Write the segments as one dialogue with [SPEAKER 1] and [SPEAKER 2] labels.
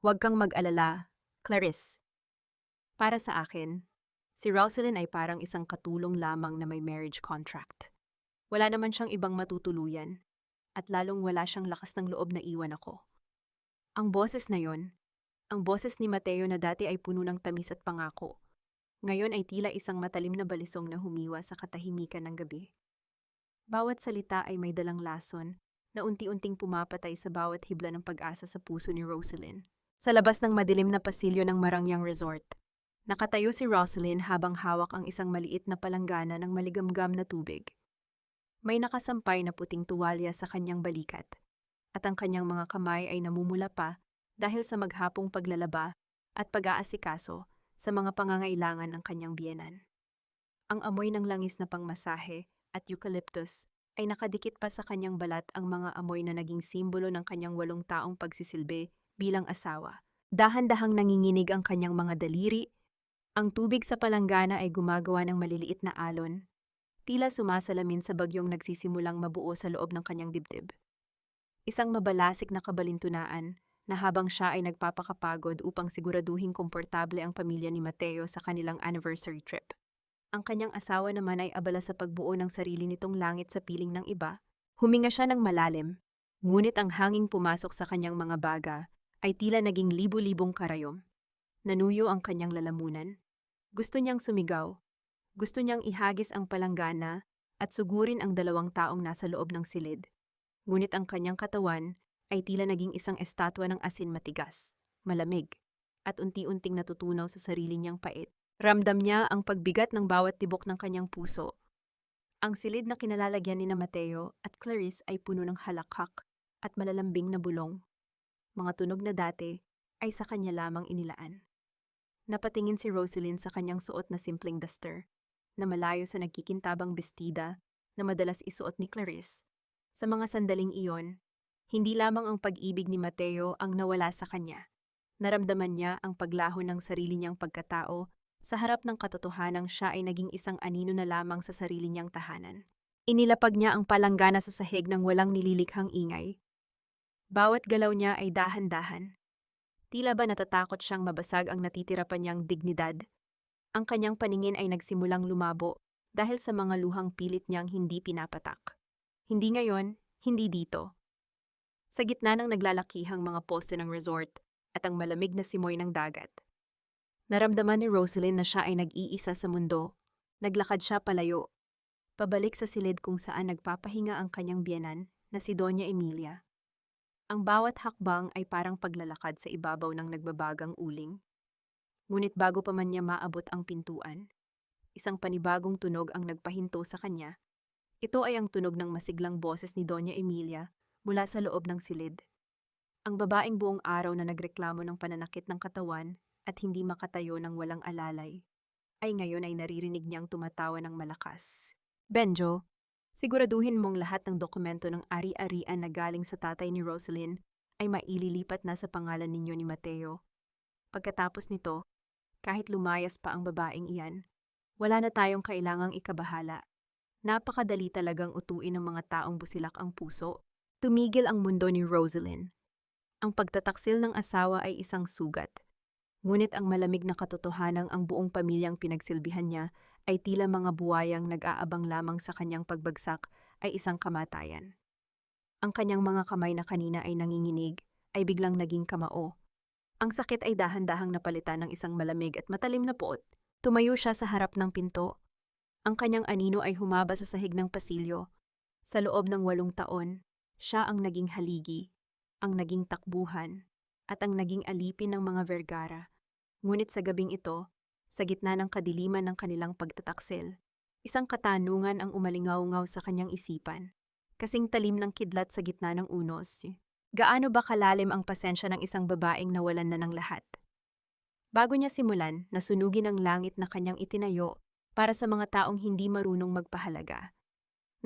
[SPEAKER 1] Huwag kang mag-alala, Clarice. Para sa akin, si Rosalind ay parang isang katulong lamang na may marriage contract. Wala naman siyang ibang matutuluyan, at lalong wala siyang lakas ng loob na iwan ako. Ang boses na yon, ang boses ni Mateo na dati ay puno ng tamis at pangako, ngayon ay tila isang matalim na balisong na humiwa sa katahimikan ng gabi. Bawat salita ay may dalang lason na unti-unting pumapatay sa bawat hibla ng pag-asa sa puso ni Rosalind. Sa labas ng madilim na pasilyo ng Marangyang Resort, nakatayo si Rosalind habang hawak ang isang maliit na palanggana ng maligamgam na tubig. May nakasampay na puting tuwalya sa kanyang balikat, at ang kanyang mga kamay ay namumula pa dahil sa maghapong paglalaba at pag-aasikaso sa mga pangangailangan ng kanyang biyenan. Ang amoy ng langis na pangmasahe at eucalyptus ay nakadikit pa sa kanyang balat, ang mga amoy na naging simbolo ng kanyang 8 taong pagsisilbi bilang asawa. Dahan-dahang nanginginig ang kanyang mga daliri. Ang tubig sa palanggana ay gumagawa ng maliliit na alon, tila sumasalamin sa bagyong nagsisimulang mabuo sa loob ng kanyang dibdib. Isang mabalasik na kabalintunaan na habang siya ay nagpapakapagod upang siguraduhin komportable ang pamilya ni Mateo sa kanilang anniversary trip. Ang kanyang asawa naman ay abala sa pagbuo ng sarili nitong langit sa piling ng iba. Huminga siya ng malalim, ngunit ang hanging pumasok sa kanyang mga baga ay tila naging libu-libong karayom. Nanuyo ang kanyang lalamunan. Gusto niyang sumigaw. Gusto niyang ihagis ang palanggana at sugurin ang 2 taong nasa loob ng silid. Ngunit ang kanyang katawan ay tila naging isang estatwa ng asin, matigas, malamig, at unti-unting natutunaw sa sarili niyang pait. Ramdam niya ang pagbigat ng bawat tibok ng kanyang puso. Ang silid na kinalalagyan ni Mateo at Clarice ay puno ng halakhak at malalambing na bulong. Mga tunog na dati ay sa kanya lamang inilaan. Napatingin si Rosalind sa kanyang suot na simpleng duster, na malayo sa nagkikintabang bestida na madalas isuot ni Clarice. Sa mga sandaling iyon, hindi lamang ang pag-ibig ni Mateo ang nawala sa kanya. Naramdaman niya ang paglaho ng sarili niyang pagkatao sa harap ng katotohanang siya ay naging isang anino na lamang sa sarili niyang tahanan. Inilapag niya ang palanggana sa sahig ng walang nililikhang ingay. Bawat galaw niya ay dahan-dahan. Tila ba natatakot siyang mabasag ang natitira pa niyang dignidad? Ang kanyang paningin ay nagsimulang lumabo dahil sa mga luhang pilit niyang hindi pinapatak. Hindi ngayon, hindi dito. Sa gitna ng naglalakihang mga poste ng resort at ang malamig na simoy ng dagat, naramdaman ni Rosalind na siya ay nag-iisa sa mundo. Naglakad siya palayo, pabalik sa silid kung saan nagpapahinga ang kanyang biyenan na si Doña Emilia. Ang bawat hakbang ay parang paglalakad sa ibabaw ng nagbabagang uling. Ngunit bago pa man niya maabot ang pintuan, isang panibagong tunog ang nagpahinto sa kanya. Ito ay ang tunog ng masiglang boses ni Doña Emilia mula sa loob ng silid. Ang babaeng buong araw na nagreklamo ng pananakit ng katawan at hindi makatayo ng walang alalay, ay ngayon ay naririnig niyang tumatawa ng malakas. Benjo, siguraduhin mong lahat ng dokumento ng ari-arian na galing sa tatay ni Rosalind ay maililipat na sa pangalan ninyo ni Mateo. Pagkatapos nito, kahit lumayas pa ang babaeng iyan, wala na tayong kailangang ikabahala. Napakadali talagang utuin ng mga taong busilak ang puso. Tumigil ang mundo ni Rosalind. Ang pagtataksil ng asawa ay isang sugat. Ngunit ang malamig na katotohanang ang buong pamilyang pinagsilbihan niya ay tila mga buwayang nag-aabang lamang sa kanyang pagbagsak ay isang kamatayan. Ang kanyang mga kamay na kanina ay nanginginig ay biglang naging kamao. Ang sakit ay dahan-dahang napalitan ng isang malamig at matalim na puot. Tumayo siya sa harap ng pinto. Ang kanyang anino ay humaba sa sahig ng pasilyo. Sa loob ng 8 taon, siya ang naging haligi, ang naging takbuhan, at ang naging alipin ng mga Vergara. Ngunit sa gabing ito, sa gitna ng kadiliman ng kanilang pagtataksil, isang katanungan ang umalingaw-ngaw sa kanyang isipan. Kasing talim ng kidlat sa gitna ng unos. Gaano ba kalalim ang pasensya ng isang babaeng nawalan na ng lahat? Bago niya simulan, nasunugin ang langit na kanyang itinayo para sa mga taong hindi marunong magpahalaga.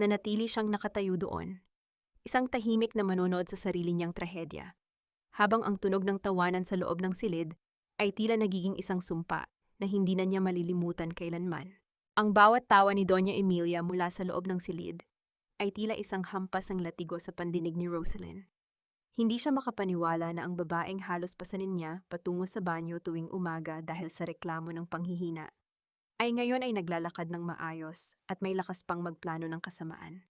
[SPEAKER 1] Nanatili siyang nakatayo doon, isang tahimik na manonood sa sarili niyang trahedya. Habang ang tunog ng tawanan sa loob ng silid ay tila nagiging isang sumpa na hindi na niya malilimutan kailanman. Ang bawat tawa ni Doña Emilia mula sa loob ng silid ay tila isang hampas ng latigo sa pandinig ni Rosalind. Hindi siya makapaniwala na ang babaeng halos pasanin niya patungo sa banyo tuwing umaga dahil sa reklamo ng panghihina, ay ngayon ay naglalakad ng maayos at may lakas pang magplano ng kasamaan.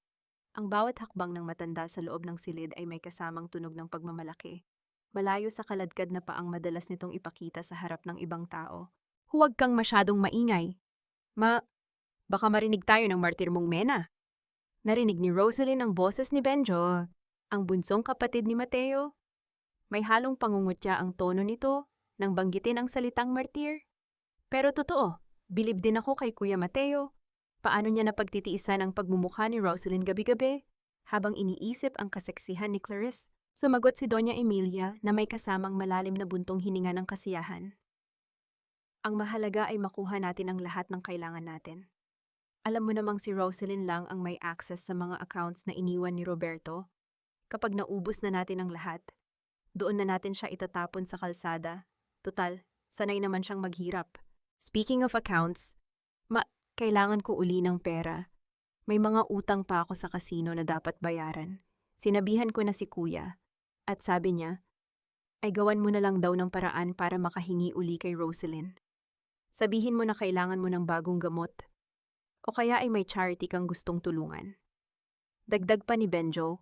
[SPEAKER 1] Ang bawat hakbang ng matanda sa loob ng silid ay may kasamang tunog ng pagmamalaki. Malayo sa kaladkad na paang madalas nitong ipakita sa harap ng ibang tao. Huwag kang masyadong maingay. Baka marinig tayo ng martir mong Mena. Narinig ni Rosaline ang boses ni Benjo, ang bunsong kapatid ni Mateo. May halong pangungutya ang tono nito nang banggitin ang salitang martir. Pero totoo, bilib din ako kay Kuya Mateo. Paano niya napagtitiisan ang pagmumukha ni Rosaline gabi-gabi? Habang iniisip ang kaseksihan ni Clarice, sumagot si Doña Emilia na may kasamang malalim na buntong hininga ng kasiyahan. Ang mahalaga ay makuha natin ang lahat ng kailangan natin. Alam mo namang si Rosaline lang ang may access sa mga accounts na iniwan ni Roberto. Kapag naubos na natin ang lahat, doon na natin siya itatapon sa kalsada. Tutal, sanay naman siyang maghirap. Speaking of accounts, kailangan ko uli ng pera. May mga utang pa ako sa kasino na dapat bayaran. Sinabihan ko na si Kuya. At sabi niya, ay gawan mo na lang daw ng paraan para makahingi uli kay Rosaline. Sabihin mo na kailangan mo ng bagong gamot. O kaya ay may charity kang gustong tulungan. Dagdag pa ni Benjo,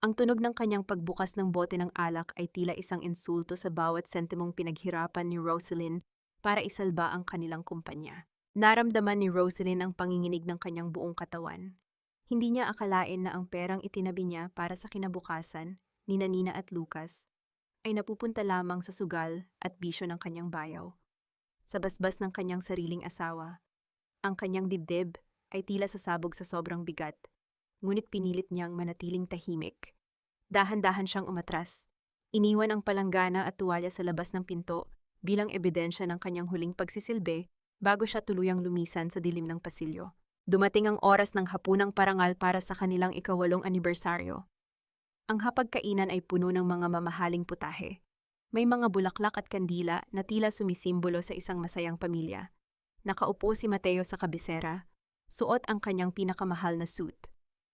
[SPEAKER 1] ang tunog ng kanyang pagbukas ng bote ng alak ay tila isang insulto sa bawat sentimong pinaghirapan ni Rosaline para isalba ang kanilang kumpanya. Naramdaman ni Rosaline ang panginginig ng kanyang buong katawan. Hindi niya akalain na ang perang itinabi niya para sa kinabukasan ni Nina at Lucas ay napupunta lamang sa sugal at bisyo ng kanyang bayaw. Sa basbas ng kanyang sariling asawa, ang kanyang dibdib ay tila sasabog sa sobrang bigat, ngunit pinilit niyang manatiling tahimik. Dahan-dahan siyang umatras. Iniwan ang palanggana at tuwalya sa labas ng pinto bilang ebidensya ng kanyang huling pagsisilbi bago siya tuluyang lumisan sa dilim ng pasilyo. Dumating ang oras ng hapunang parangal para sa kanilang 8th anibersaryo. Ang hapagkainan ay puno ng mga mamahaling putahe. May mga bulaklak at kandila na tila sumisimbolo sa isang masayang pamilya. Nakaupo si Mateo sa kabisera, suot ang kanyang pinakamahal na suit.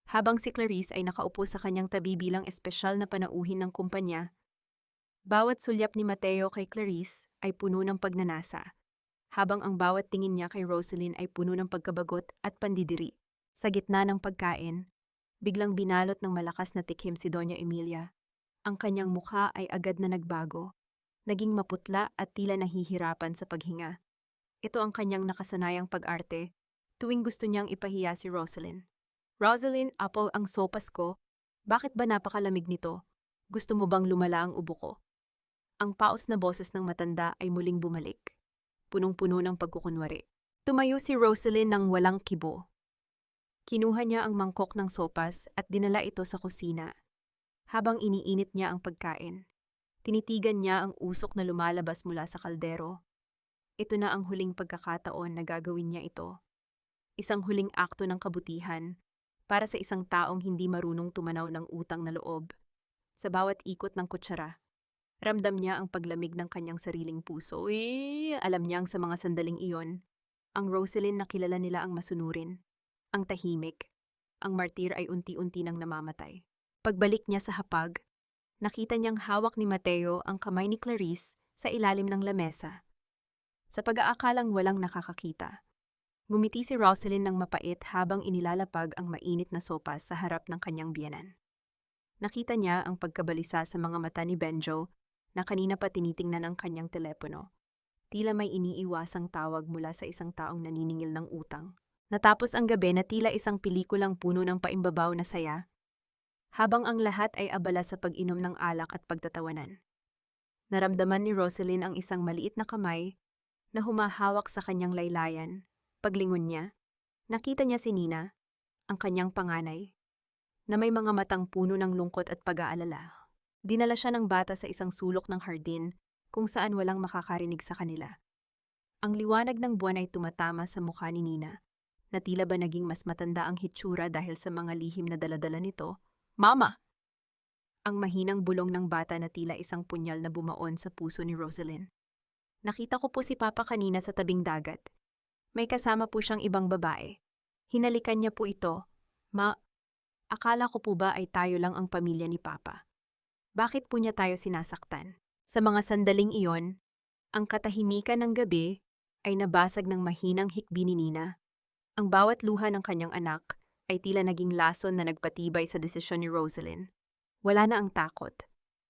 [SPEAKER 1] Habang si Clarice ay nakaupo sa kanyang tabi bilang espesyal na panauhin ng kumpanya. Bawat sulyap ni Mateo kay Clarice ay puno ng pagnanasa, habang ang bawat tingin niya kay Rosaline ay puno ng pagkabagot at pandidiri. Sa gitna ng pagkain, biglang binalot ng malakas na tikim si Doña Emilia. Ang kanyang mukha ay agad na nagbago, naging maputla at tila nahihirapan sa paghinga. Ito ang kanyang nakasanayang pag-arte tuwing gusto niyang ipahiya si Rosaline. Rosaline, apo ang sopas ko. Bakit ba napakalamig nito? Gusto mo bang lumala ang ubo ko? Ang paos na boses ng matanda ay muling bumalik, punong-puno ng pagkukunwari. Tumayo si Rosaline ng walang kibo. Kinuha niya ang mangkok ng sopas at dinala ito sa kusina. Habang iniinit niya ang pagkain, tinitigan niya ang usok na lumalabas mula sa kaldero. Ito na ang huling pagkakataon na gagawin niya ito. Isang huling akto ng kabutihan para sa isang taong hindi marunong tumanaw ng utang na loob. Sa bawat ikot ng kutsara, ramdam niya ang paglamig ng kanyang sariling puso. Alam niyang sa mga sandaling iyon, ang Rosaline na kilala nila ang masunurin, ang tahimik, ang martir ay unti-unti nang namamatay. Pagbalik niya sa hapag, nakita niyang hawak ni Mateo ang kamay ni Clarice sa ilalim ng lamesa. Sa pag-aakalang walang nakakakita, ngumiti si Rosaline ng mapait habang inilalapag ang mainit na sopas sa harap ng kanyang biyenan. Nakita niya ang pagkabalisa sa mga mata ni Benjo na kanina pa tinitingnan ang kanyang telepono. Tila may iniiwasang tawag mula sa isang taong naniningil ng utang. Natapos ang gabi na tila isang pelikulang puno ng paimbabaw na saya, habang ang lahat ay abala sa pag-inom ng alak at pagtatawanan. Naramdaman ni Rosaline ang isang maliit na kamay na humahawak sa kanyang laylayan. Paglingon niya, nakita niya si Nina, ang kanyang panganay, na may mga matang puno ng lungkot at pag-aalala. Dinala siya ng bata sa isang sulok ng hardin kung saan walang makakarinig sa kanila. Ang liwanag ng buwan ay tumatama sa mukha ni Nina, na tila ba naging mas matanda ang hitsura dahil sa mga lihim na daladala nito. Mama! Ang mahinang bulong ng bata na tila isang punyal na bumaon sa puso ni Rosaline. Nakita ko po si Papa kanina sa tabing dagat. May kasama po siyang ibang babae. Hinalikan niya po ito. Akala ko po ba ay tayo lang ang pamilya ni Papa? Bakit po niya tayo sinasaktan? Sa mga sandaling iyon, ang katahimikan ng gabi ay nabasag ng mahinang hikbi ni Nina. Ang bawat luha ng kanyang anak ay tila naging lason na nagpatibay sa desisyon ni Rosalyn. Wala na ang takot.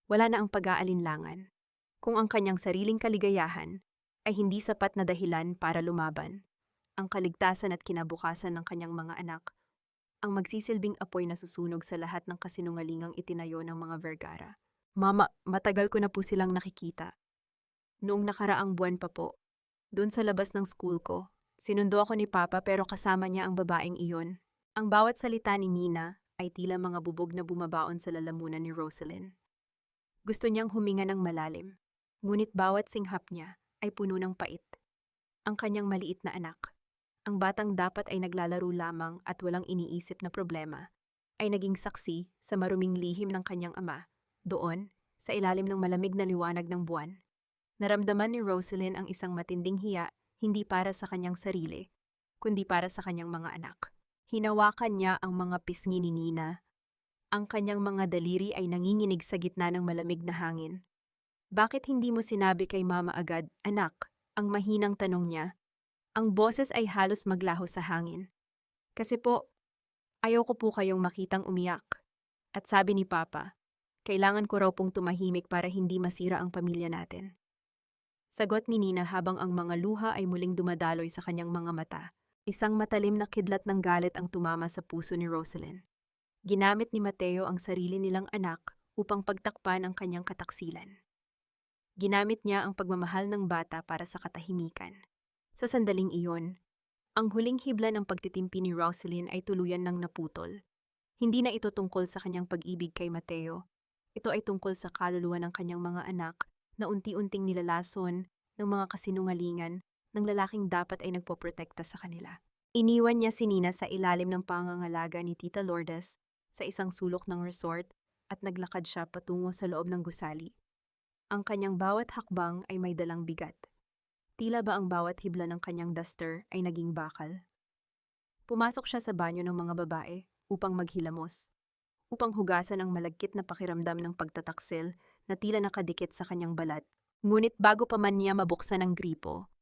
[SPEAKER 1] Wala na ang pag-aalinlangan. Kung ang kanyang sariling kaligayahan ay hindi sapat na dahilan para lumaban, ang kaligtasan at kinabukasan ng kanyang mga anak ang magsisilbing apoy na susunog sa lahat ng kasinungalingang itinayo ng mga Vergara. Mama, matagal ko na po silang nakikita. Noong nakaraang buwan pa po, doon sa labas ng school ko, sinundo ako ni Papa pero kasama niya ang babaeng iyon. Ang bawat salita ni Nina ay tila mga bubog na bumabaon sa lalamunan ni Rosalyn. Gusto niyang huminga ng malalim, ngunit bawat singhap niya ay puno ng pait. Ang kanyang maliit na anak, ang batang dapat ay naglalaro lamang at walang iniisip na problema, ay naging saksi sa maruming lihim ng kanyang ama, doon, sa ilalim ng malamig na liwanag ng buwan. Naramdaman ni Rosalyn ang isang matinding hiya, hindi para sa kanyang sarili, kundi para sa kanyang mga anak. Hinawakan niya ang mga pisngi ni Nina. Ang kanyang mga daliri ay nanginginig sa gitna ng malamig na hangin. Bakit hindi mo sinabi kay Mama agad, anak? Ang mahinang tanong niya. Ang boses ay halos maglaho sa hangin. Kasi po, ayaw ko po kayong makitang umiyak. At sabi ni Papa, kailangan ko raw pong tumahimik para hindi masira ang pamilya natin. Sagot ni Nina habang ang mga luha ay muling dumadaloy sa kanyang mga mata. Isang matalim na kidlat ng galit ang tumama sa puso ni Rosalyn. Ginamit ni Mateo ang sarili nilang anak upang pagtakpan ang kanyang kataksilan. Ginamit niya ang pagmamahal ng bata para sa katahimikan. Sa sandaling iyon, ang huling hibla ng pagtitimpi ni Rosalyn ay tuluyan ng naputol. Hindi na ito tungkol sa kanyang pag-ibig kay Mateo. Ito ay tungkol sa kaluluwa ng kanyang mga anak na unti-unting nilalason ng mga kasinungalingan ng lalaking dapat ay nagpoprotekta sa kanila. Iniwan niya si Nina sa ilalim ng pangangalaga ni Tita Lourdes sa isang sulok ng resort at naglakad siya patungo sa loob ng gusali. Ang kanyang bawat hakbang ay may dalang bigat. Tila ba ang bawat hibla ng kanyang duster ay naging bakal? Pumasok siya sa banyo ng mga babae upang maghilamos, upang hugasan ang malagkit na pakiramdam ng pagtataksil na tila nakadikit sa kanyang balat. Ngunit bago pa man niya mabuksan ang gripo,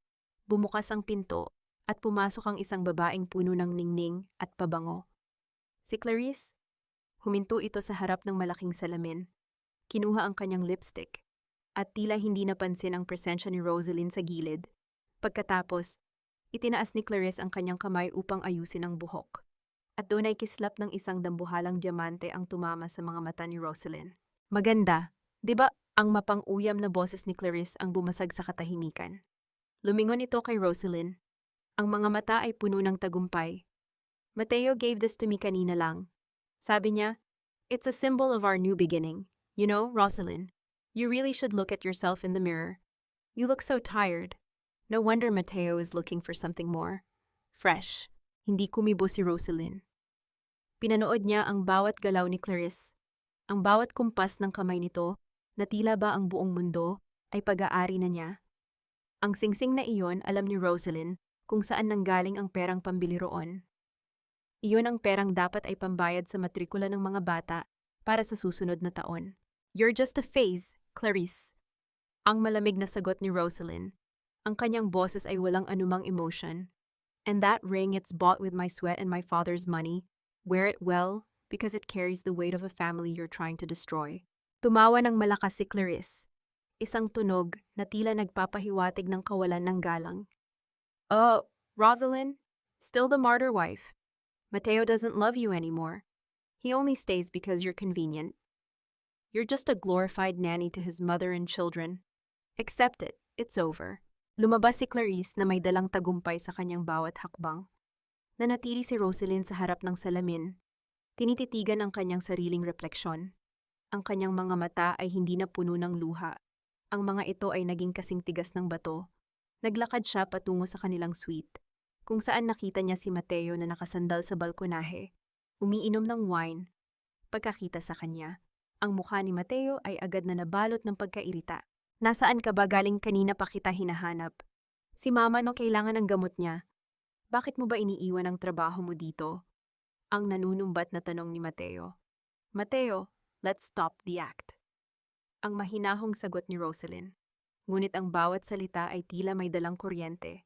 [SPEAKER 1] bumukas ang pinto at pumasok ang isang babaeng puno ng ningning at pabango. Si Clarice, huminto ito sa harap ng malaking salamin, kinuha ang kanyang lipstick, at tila hindi napansin ang presensya ni Rosalyn sa gilid. Pagkatapos, itinaas ni Clarice ang kanyang kamay upang ayusin ang buhok. At doon ay kislap ng isang dambuhalang diamante ang tumama sa mga mata ni Rosalyn. Maganda, di ba ang mapang-uyam na boses ni Clarice ang bumasag sa katahimikan? Lumingon ito kay Rosalyn. Ang mga mata ay puno ng tagumpay. Mateo gave this to me kanina lang. Sabi niya, it's a symbol of our new beginning. You know, Rosalyn, you really should look at yourself in the mirror. You look so tired. No wonder Mateo is looking for something more. Fresh. Hindi kumibo si Rosalyn. Pinanood niya ang bawat galaw ni Clarice. Ang bawat kumpas ng kamay nito na tila ba ang buong mundo ay pag-aari na niya. Ang singsing na iyon alam ni Rosalyn kung saan nanggaling ang perang pambili roon. Iyon ang perang dapat ay pambayad sa matrikula ng mga bata para sa susunod na taon. You're just a phase, Clarice. Ang malamig na sagot ni Rosalyn. Ang kanyang boses ay walang anumang emotion. And that ring, it's bought with my sweat and my father's money. Wear it well, because it carries the weight of a family you're trying to destroy. Tumawa ng malakas si Clarice. Isang tunog na tila nagpapahiwatig ng kawalan ng galang. Oh, Rosalyn, still the martyr wife. Mateo doesn't love you anymore. He only stays because you're convenient. You're just a glorified nanny to his mother and children. Accept it, it's over. Lumabas si Clarice na may dalang tagumpay sa kanyang bawat hakbang. Nanatili si Rosalyn sa harap ng salamin. Tinititigan ang kanyang sariling refleksyon. Ang kanyang mga mata ay hindi na puno ng luha. Ang mga ito ay naging kasing tigas ng bato. Naglakad siya patungo sa kanilang suite, kung saan nakita niya si Mateo na nakasandal sa balkonahe, umiinom ng wine. Pagkakita sa kanya, ang mukha ni Mateo ay agad na nabalot ng pagkairita. Nasaan ka ba, galing kanina pa kita hinahanap? Si Mama no, kailangan ng gamot niya. Bakit mo ba iniiwan ang trabaho mo dito? Ang nanunumbat na tanong ni Mateo. Mateo, let's stop the act. Ang mahinahong sagot ni Rosalyn. Ngunit ang bawat salita ay tila may dalang kuryente.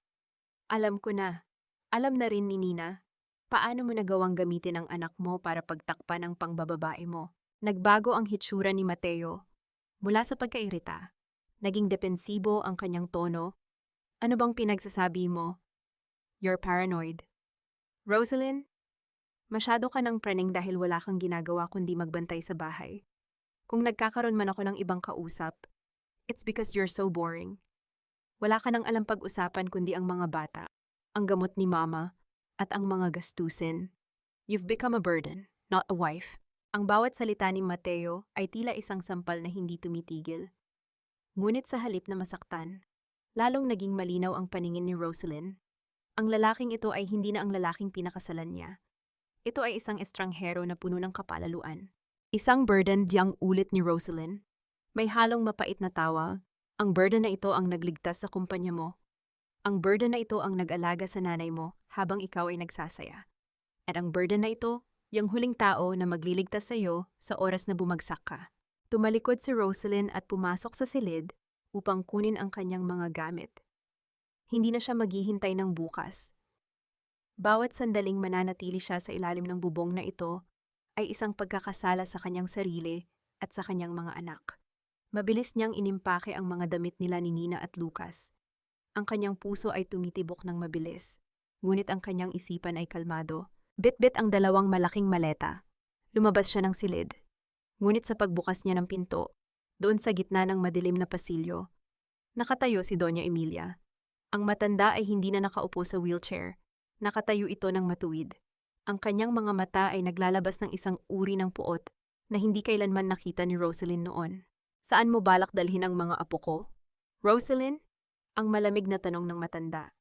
[SPEAKER 1] Alam ko na. Alam na rin ni Nina. Paano mo nagawang gamitin ang anak mo para pagtakpan ang pangbababae mo? Nagbago ang hitsura ni Mateo. Mula sa pagkairita, naging depensibo ang kanyang tono. Ano bang pinagsasabi mo? You're paranoid. Rosalyn, masyado ka ng praning dahil wala kang ginagawa kundi magbantay sa bahay. Kung nagkakaroon man ako ng ibang kausap, it's because you're so boring. Wala ka nang alam pag-usapan kundi ang mga bata, ang gamot ni mama, at ang mga gastusin. You've become a burden, not a wife. Ang bawat salita ni Mateo ay tila isang sampal na hindi tumitigil. Ngunit sa halip na masaktan, lalong naging malinaw ang paningin ni Rosalyn. Ang lalaking ito ay hindi na ang lalaking pinakasalan niya. Ito ay isang estranghero na puno ng kapalaluan. Isang burden diyang ulit ni Rosalyn. May halong mapait na tawa. Ang burden na ito ang nagligtas sa kumpanya mo. Ang burden na ito ang nag-alaga sa nanay mo habang ikaw ay nagsasaya. At ang burden na ito, yung huling tao na magliligtas sa iyo sa oras na bumagsak ka. Tumalikod si Rosalyn at pumasok sa silid upang kunin ang kanyang mga gamit. Hindi na siya maghihintay ng bukas. Bawat sandaling mananatili siya sa ilalim ng bubong na ito ay isang pagkakasala sa kanyang sarili at sa kanyang mga anak. Mabilis niyang inimpake ang mga damit nila ni Nina at Lucas. Ang kanyang puso ay tumitibok ng mabilis, ngunit ang kanyang isipan ay kalmado. Bit-bit ang dalawang malaking maleta. Lumabas siya ng silid. Ngunit sa pagbukas niya ng pinto, doon sa gitna ng madilim na pasilyo, nakatayo si Doña Emilia. Ang matanda ay hindi na nakaupo sa wheelchair. Nakatayo ito ng matuwid. Ang kanyang mga mata ay naglalabas ng isang uri ng puot na hindi kailanman nakita ni Rosalyn noon. Saan mo balak dalhin ang mga apo ko? Rosalyn? Ang malamig na tanong ng matanda.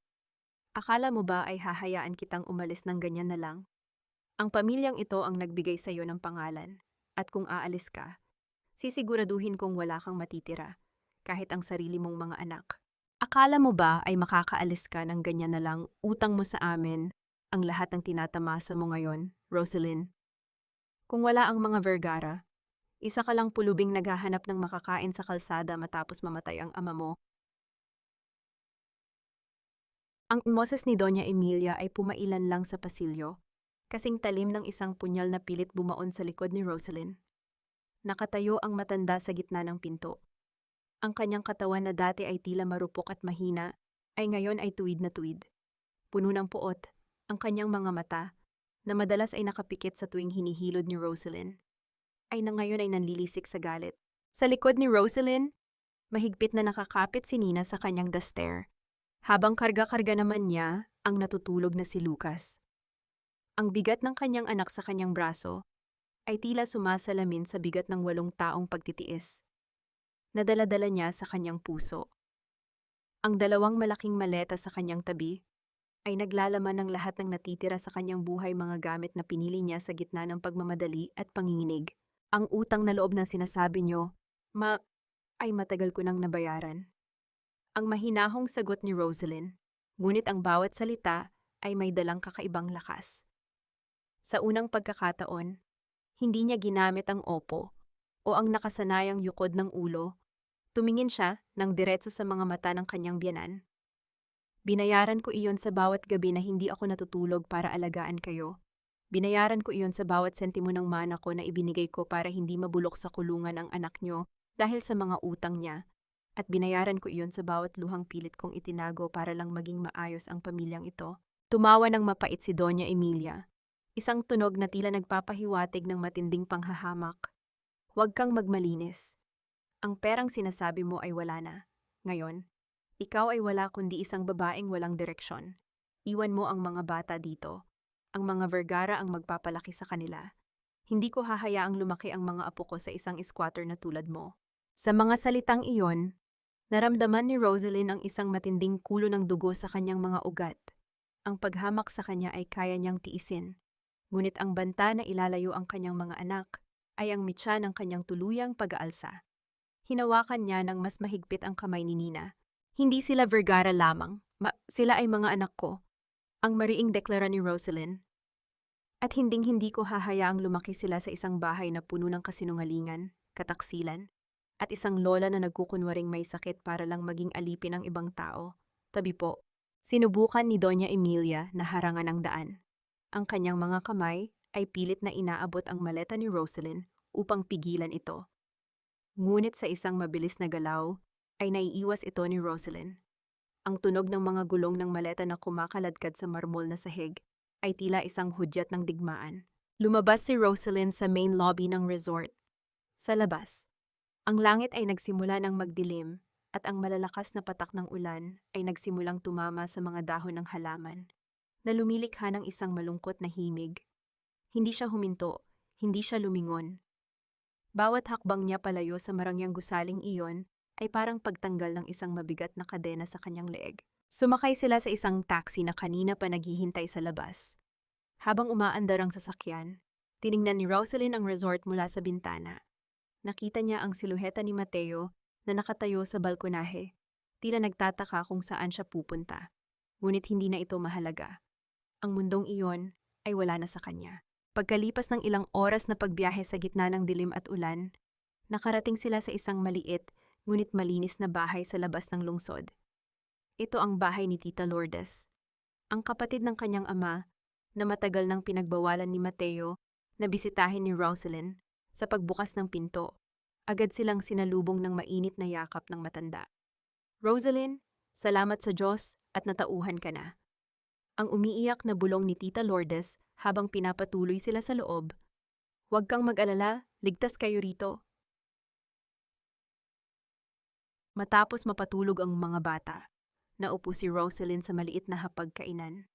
[SPEAKER 1] Akala mo ba ay hahayaan kitang umalis ng ganyan na lang? Ang pamilyang ito ang nagbigay sa iyo ng pangalan. At kung aalis ka, sisiguraduhin kong wala kang matitira, kahit ang sarili mong mga anak. Akala mo ba ay makakaalis ka ng ganyan na lang, utang mo sa amin ang lahat ng tinatamasa mo ngayon, Rosalyn? Kung wala ang mga Vergara, isa ka lang pulubing naghahanap ng makakain sa kalsada matapos mamatay ang ama mo. Ang boses ni Doña Emilia ay pumailan lang sa pasilyo, kasing talim ng isang punyal na pilit bumaon sa likod ni Rosalyn. Nakatayo ang matanda sa gitna ng pinto. Ang kanyang katawan na dati ay tila marupok at mahina, ay ngayon ay tuwid na tuwid. Puno ng puot, ang kanyang mga mata, na madalas ay nakapikit sa tuwing hinihilod ni Rosalyn, ay na ngayon ay nanlilisik sa galit. Sa likod ni Rosalyn, mahigpit na nakakapit si Nina sa kanyang daster, habang karga-karga naman niya ang natutulog na si Lucas. Ang bigat ng kanyang anak sa kanyang braso ay tila sumasalamin sa bigat ng 8 taong pagtitiis. Nadala-dala niya sa kanyang puso. Ang 2 malaking maleta sa kanyang tabi ay naglalaman ng lahat ng natitira sa kanyang buhay mga gamit na pinili niya sa gitna ng pagmamadali at panginginig. Ang utang na loob na sinasabi niyo, ay matagal ko nang nabayaran. Ang mahinahong sagot ni Rosalyn, ngunit ang bawat salita ay may dalang kakaibang lakas. Sa unang pagkakataon, hindi niya ginamit ang opo o ang nakasanayang yukod ng ulo. Tumingin siya ng diretso sa mga mata ng kanyang biyenan. Binayaran ko iyon sa bawat gabi na hindi ako natutulog para alagaan kayo. Binayaran ko iyon sa bawat sentimo ng mana ko na ibinigay ko para hindi mabulok sa kulungan ang anak nyo dahil sa mga utang niya. At binayaran ko iyon sa bawat luhang pilit kong itinago para lang maging maayos ang pamilyang ito. Tumawa ng mapait si Doña Emilia. Isang tunog na tila nagpapahiwatig ng matinding panghahamak. Huwag kang magmalinis. Ang perang sinasabi mo ay wala na. Ngayon, ikaw ay wala kundi isang babaeng walang direksyon. Iwan mo ang mga bata dito. Ang mga Vergara ang magpapalaki sa kanila. Hindi ko hahayaang lumaki ang mga apo ko sa isang squatter na tulad mo. Sa mga salitang iyon, naramdaman ni Rosalyn ang isang matinding kulo ng dugo sa kanyang mga ugat. Ang paghamak sa kanya ay kaya niyang tiisin. Ngunit ang banta na ilalayo ang kanyang mga anak ay ang mitya ng kanyang tuluyang pag-aalsa. Hinawakan niya ng mas mahigpit ang kamay ni Nina. Hindi sila Vergara lamang, sila ay mga anak ko. Ang mariing deklara ni Rosalyn. At hinding-hindi ko hahayaang lumaki sila sa isang bahay na puno ng kasinungalingan, kataksilan, At isang lola na nagkukunwaring may sakit para lang maging alipin ang ibang tao. Tabi po, sinubukan ni Doña Emilia na harangan ang daan. Ang kanyang mga kamay ay pilit na inaabot ang maleta ni Rosalyn upang pigilan ito. Ngunit sa isang mabilis na galaw, ay naiiwas ito ni Rosalyn. Ang tunog ng mga gulong ng maleta na kumakaladkad sa marmol na sahig ay tila isang hudyat ng digmaan. Lumabas si Rosalyn sa main lobby ng resort. Sa labas, ang langit ay nagsimula ng magdilim at ang malalakas na patak ng ulan ay nagsimulang tumama sa mga dahon ng halaman na lumilikha ng isang malungkot na himig. Hindi siya huminto, hindi siya lumingon. Bawat hakbang niya palayo sa marangyang gusaling iyon ay parang pagtanggal ng isang mabigat na kadena sa kanyang leeg. Sumakay sila sa isang taxi na kanina pa naghihintay sa labas. Habang umaandar ang sasakyan, tiningnan ni Rosalyn ang resort mula sa bintana. Nakita niya ang siluheta ni Mateo na nakatayo sa balkonahe. Tila nagtataka kung saan siya pupunta. Ngunit hindi na ito mahalaga. Ang mundong iyon ay wala na sa kanya. Pagkalipas ng ilang oras na pagbiyahe sa gitna ng dilim at ulan, nakarating sila sa isang maliit ngunit malinis na bahay sa labas ng lungsod. Ito ang bahay ni Tita Lourdes, ang kapatid ng kanyang ama na matagal nang pinagbawalan ni Mateo na bisitahin ni Rosalyn. Sa pagbukas ng pinto, agad silang sinalubong ng mainit na yakap ng matanda. Rosalyn, salamat sa Diyos at natauhan ka na. Ang umiiyak na bulong ni Tita Lourdes habang pinapatuloy sila sa loob. Huwag kang mag-alala, ligtas kayo rito. Matapos mapatulog ang mga bata, naupo si Rosalyn sa maliit na hapagkainan.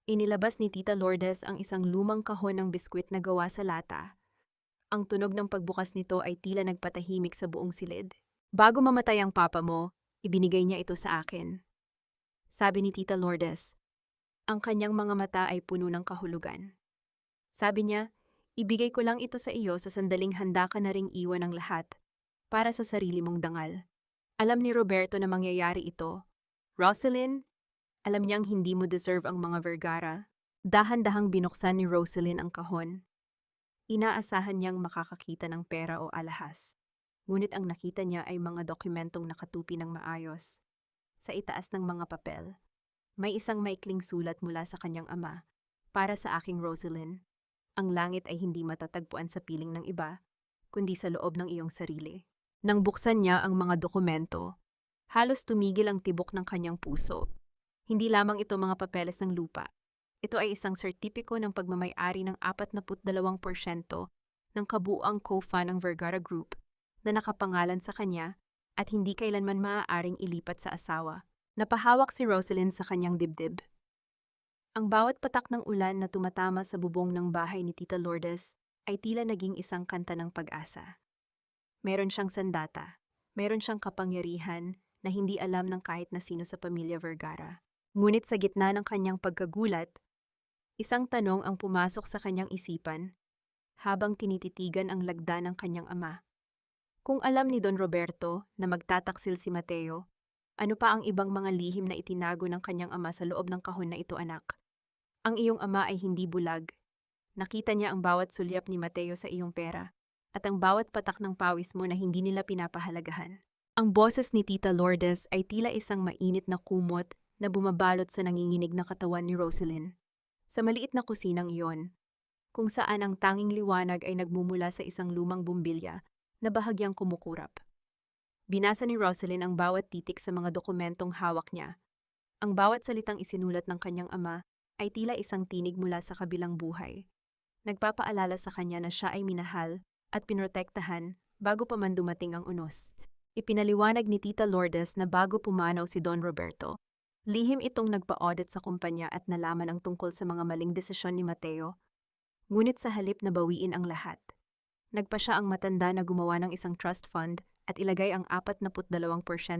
[SPEAKER 1] Inilabas ni Tita Lourdes ang isang lumang kahon ng biskwit na gawa sa lata. Ang tunog ng pagbukas nito ay tila nagpatahimik sa buong silid. Bago mamatay ang papa mo, ibinigay niya ito sa akin. Sabi ni Tita Lourdes. Ang kanyang mga mata ay puno ng kahulugan. Sabi niya, ibigay ko lang ito sa iyo sa sandaling handa ka na ring iwan ang lahat para sa sarili mong dangal. Alam ni Roberto na mangyayari ito. Rosalyn, alam niyang hindi mo deserve ang mga Vergara. Dahan-dahang binuksan ni Rosalyn ang kahon. Inaasahan niyang makakakita ng pera o alahas. Ngunit ang nakita niya ay mga dokumentong nakatupi ng maayos. Sa itaas ng mga papel, may isang maikling sulat mula sa kanyang ama. Para sa aking Rosalyn, ang langit ay hindi matatagpuan sa piling ng iba, kundi sa loob ng iyong sarili. Nang buksan niya ang mga dokumento, halos tumigil ang tibok ng kanyang puso. Hindi lamang ito mga papeles ng lupa. Ito ay isang sertipiko ng pagmamay-ari ng 42% ng kabuuang co-fund ng Vergara Group na nakapangalan sa kanya at hindi kailanman maaaring ilipat sa asawa. Napahawak si Rosalyn sa kanyang dibdib. Ang bawat patak ng ulan na tumatama sa bubong ng bahay ni Tita Lourdes ay tila naging isang kanta ng pag-asa. Meron siyang sandata, meron siyang kapangyarihan na hindi alam ng kahit na sino sa pamilya Vergara. Ngunit sa gitna ng kanyang pagkagulat, isang tanong ang pumasok sa kanyang isipan habang tinititigan ang lagda ng kanyang ama. Kung alam ni Don Roberto na magtataksil si Mateo, ano pa ang ibang mga lihim na itinago ng kanyang ama sa loob ng kahon na ito, anak? Ang iyong ama ay hindi bulag. Nakita niya ang bawat sulyap ni Mateo sa iyong pera at ang bawat patak ng pawis mo na hindi nila pinapahalagahan. Ang boses ni Tita Lourdes ay tila isang mainit na kumot na bumabalot sa nanginginig na katawan ni Rosalyn. Sa maliit na kusinang iyon, kung saan ang tanging liwanag ay nagmumula sa isang lumang bumbilya na bahagyang kumukurap. Binasa ni Rosalyn ang bawat titik sa mga dokumentong hawak niya. Ang bawat salitang isinulat ng kanyang ama ay tila isang tinig mula sa kabilang buhay. Nagpapaalala sa kanya na siya ay minahal at pinrotektahan bago pa man dumating ang unos. Ipinaliwanag ni Tita Lourdes na bago pumanaw si Don Roberto, lihim itong nagpa-audit sa kumpanya at nalaman ang tungkol sa mga maling desisyon ni Mateo. Ngunit sa halip na bawiin ang lahat, nagpa siya ang matanda na gumawa ng isang trust fund at ilagay ang 42%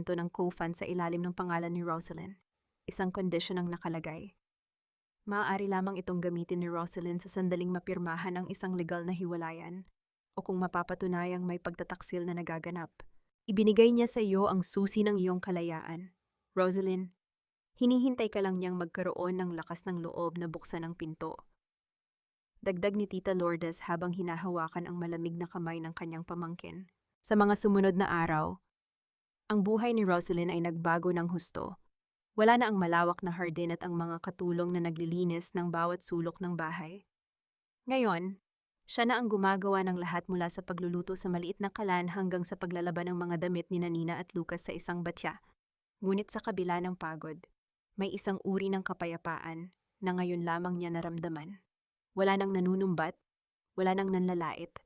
[SPEAKER 1] ng co-fund sa ilalim ng pangalan ni Rosalyn. Isang kondisyon ang nakalagay. Maaari lamang itong gamitin ni Rosalyn sa sandaling mapirmahan ang isang legal na hiwalayan o kung mapapatunayang may pagtataksil na nagaganap. Ibinigay niya sa iyo ang susi ng iyong kalayaan. Rosalyn, hinihintay ka lang niyang magkaroon ng lakas ng loob na buksan ang pinto. Dagdag ni Tita Lourdes habang hinahawakan ang malamig na kamay ng kanyang pamangkin. Sa mga sumunod na araw, ang buhay ni Rosalyn ay nagbago ng husto. Wala na ang malawak na hardin at ang mga katulong na naglilinis ng bawat sulok ng bahay. Ngayon, siya na ang gumagawa ng lahat mula sa pagluluto sa maliit na kalan hanggang sa paglalaban ng mga damit ni Nina at Lucas sa isang batya. Ngunit sa kabila ng pagod, may isang uri ng kapayapaan na ngayon lamang niya naramdaman. Wala nang nanunumbat, wala nang nanlalait,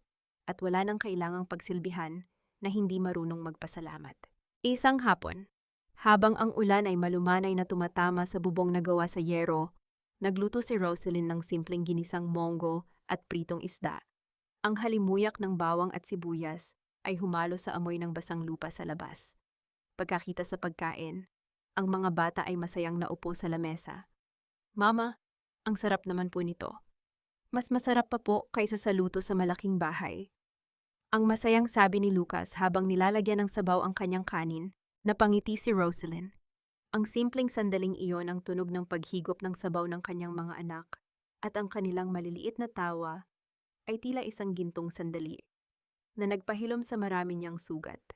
[SPEAKER 1] at wala nang kailangang pagsilbihan na hindi marunong magpasalamat. Isang hapon, habang ang ulan ay malumanay na tumatama sa bubong na gawa sa yero, nagluto si Rosalyn ng simpleng ginisang monggo at pritong isda. Ang halimuyak ng bawang at sibuyas ay humalo sa amoy ng basang lupa sa labas. Pagkakita sa pagkain, ang mga bata ay masayang naupo sa lamesa. "Mama, ang sarap naman po nito. Mas masarap pa po kaysa sa luto sa malaking bahay." Ang masayang sabi ni Lucas habang nilalagyan ng sabaw ang kanyang kanin. Napangiti si Rosalyn. Ang simpleng sandaling iyon ang tunog ng paghigop ng sabaw ng kanyang mga anak, at ang kanilang maliliit na tawa ay tila isang gintong sandali na nagpahilom sa marami niyang sugat.